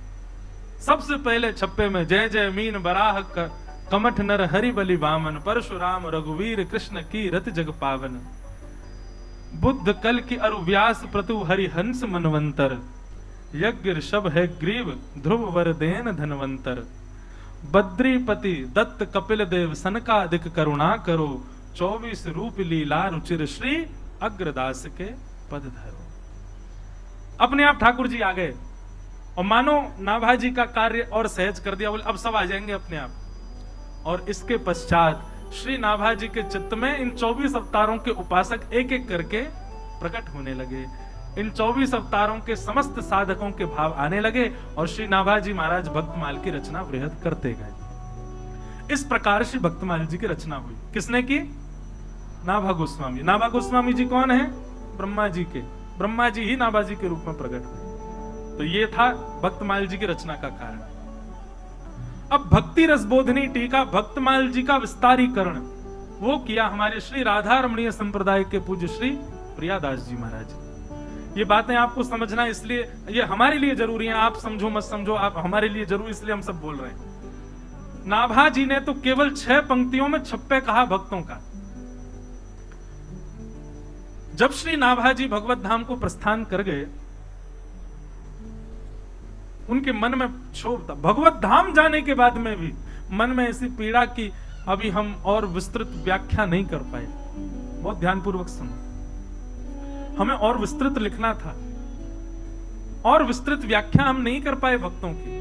सबसे पहले छप्पे में जय जय मीन बराह कमठ नर हरि बलि वामन, परशुराम रघुवीर कृष्ण की रत जग पावन, बुद्ध कल की अरु व्यास प्रतु हरि हंस मनवंतर, यज्ञ ऋषभ है ग्रीव ध्रुव वर देन धनवंतर, बद्रीपति दत्त कपिल देव सनकादिक करुणा करो, 24 रूप लीला रुचिर श्री अग्रदास के पद धरो। अपने आप ठाकुर जी आ गए और मानो नाभाजी का कार्य और सहज कर दिया, बोले अब सब आ जाएंगे अपने आप। और इसके पश्चात श्री नाभाजी के चित्त में इन 24 अवतारों के उपासक एक एक करके प्रकट होने लगे। इन 24 अवतारों के समस्त साधकों के भाव आने लगे और श्री नाभाजी महाराज भक्तमाल की रचना वृहद करते गए। इस प्रकार श्री भक्तमाल जी की रचना हुई। किसने की? नाभा गोस्वामी। नाभा गोस्वामी जी कौन है? ब्रह्मा जी के। ब्रह्मा जी ही नाभाजी के रूप में प्रकट हुए। तो ये था भक्तमाल जी की रचना का कारण। अब भक्ति रसबोधनी टीका भक्तमाल जी का विस्तारीकरण वो किया हमारे श्री राधा रमणीय संप्रदाय के पूज्य श्री प्रियादास जी महाराज। ये बातें आपको समझना इसलिए, ये हमारे लिए जरूरी है। आप समझो मत समझो, आप हमारे लिए जरूरी, इसलिए हम सब बोल रहे हैं। नाभा जी ने तो केवल 6 पंक्तियों में छप्पे कहा भक्तों का। जब श्री नाभा जी भगवत धाम को प्रस्थान कर गए, उनके मन में क्षोभ था। भगवत धाम जाने के बाद में भी मन में ऐसी पीड़ा कि अभी हम और विस्तृत व्याख्या नहीं कर पाए। बहुत ध्यानपूर्वक सुनो, हमें और विस्तृत लिखना था और विस्तृत व्याख्या हम नहीं कर पाए भक्तों की।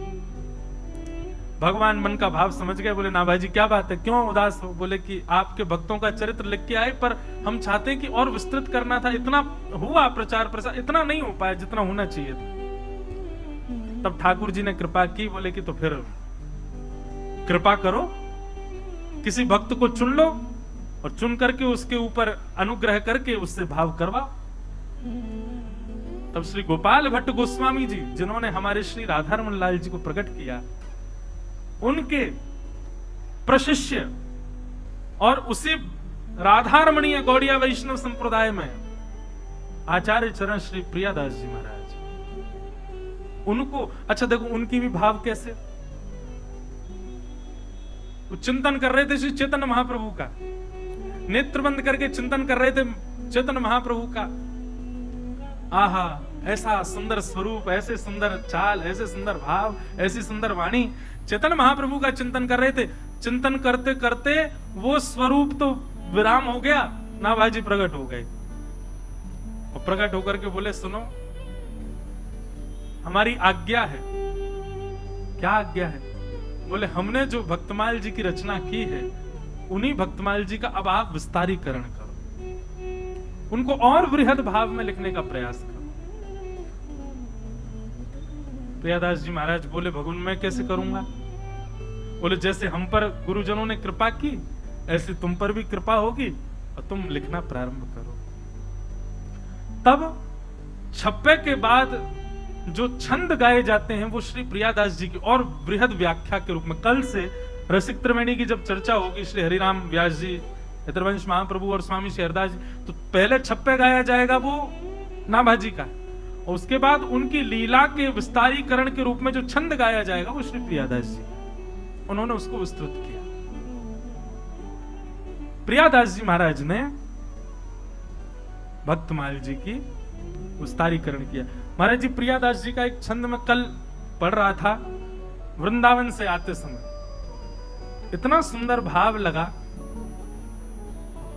भगवान मन का भाव समझ गए, बोले नाभा जी क्या बात है, क्यों उदास हो? बोले कि आपके भक्तों का चरित्र लिख के आए, पर हम चाहते कि और विस्तृत करना था। इतना हुआ प्रचार प्रसार, इतना नहीं हो पाया जितना होना चाहिए था। तब ठाकुर जी ने कृपा की, बोले कि तो फिर कृपा करो, किसी भक्त को चुन लो और चुन करके उसके ऊपर अनुग्रह करके उससे भाव करवा। तब श्री गोपाल भट्ट गोस्वामी जी, जिन्होंने हमारे श्री राधारमण लाल जी को प्रकट किया, उनके प्रशिष्य और उसी राधारमणीय गौड़िया वैष्णव संप्रदाय में आचार्य चरण श्री प्रियादास जी महाराज, उनको अच्छा देखो उनकी भी भाव कैसे, वो चिंतन कर रहे थे श्री चैतन्य महाप्रभु का, नेत्र बंद करके चिंतन कर रहे थे चैतन्य महाप्रभु का। आहा, ऐसा सुंदर स्वरूप, ऐसे सुंदर चाल, ऐसे सुंदर भाव, ऐसी सुंदर वाणी। चैतन्य महाप्रभु का चिंतन कर रहे थे। चिंतन करते करते वो स्वरूप तो विराम हो गया, नाभाजी प्रकट हो गए और प्रकट होकर के बोले सुनो, हमारी आज्ञा है। क्या आज्ञा है? बोले हमने जो भक्तमाल जी की रचना की है, उन्हीं भक्तमाल जी का अब आप विस्तारीकरण करो, उनको और वृहद भाव में लिखने का प्रयास करो। प्रियादास जी महाराज बोले भगवान मैं कैसे करूंगा? बोले जैसे हम पर गुरुजनों ने कृपा की, ऐसे तुम पर भी कृपा होगी और तुम लिखना प्रारंभ करो। तब छप्पे के बाद जो छंद गाए जाते हैं वो श्री प्रियादास जी की और बृहद व्याख्या के रूप में, कल से रसिक त्रिवेणी की जब चर्चा होगी, श्री हरिराम व्यास जी, यतिवंश महाप्रभु और स्वामी श्री हरदास जी, तो पहले छप्पे गाया जाएगा वो नाभाजी का, और उसके बाद उनकी लीला के विस्तारीकरण के रूप में जो छंद गाया जाएगा वो श्री प्रियादास जी, उन्होंने उसको विस्तृत किया। प्रियादास जी महाराज ने भक्तमाल जी की विस्तारीकरण किया। महाराज जी प्रियादास जी का एक छंद में कल पढ़ रहा था, वृंदावन से आते समय इतना सुंदर भाव लगा,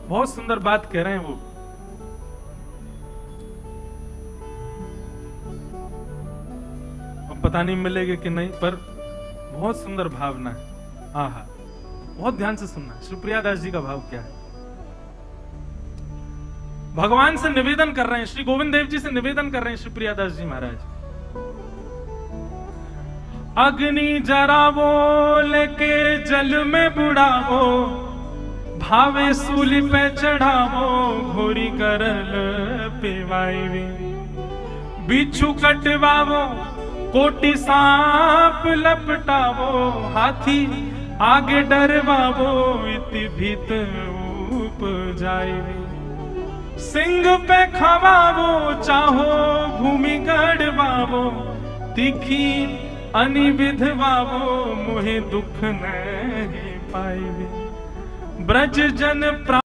बहुत सुंदर बात कह रहे हैं वो। अब पता नहीं मिलेगा कि नहीं, पर बहुत सुंदर भावना है। आहा, बहुत ध्यान से सुनना, श्री प्रियादास जी का भाव क्या है। भगवान से निवेदन कर रहे हैं, श्री गोविंद देव जी से निवेदन कर रहे हैं श्री प्रियादास जी महाराज। अग्नि जरावो लेके जल में बुड़ावो, भावे सूली पे चढ़ावो, घोरी करल पिवाई, बिच्छू कटवावो, कोटि सांप लपटावो, हाथी आगे डरवावो, इति भीत उपजाई, सिंह पे खवावो, चाहो भूमि गढ़वावो, तीखी अनिविधवावो, मुहे दुख नहीं पाई, ब्रज जन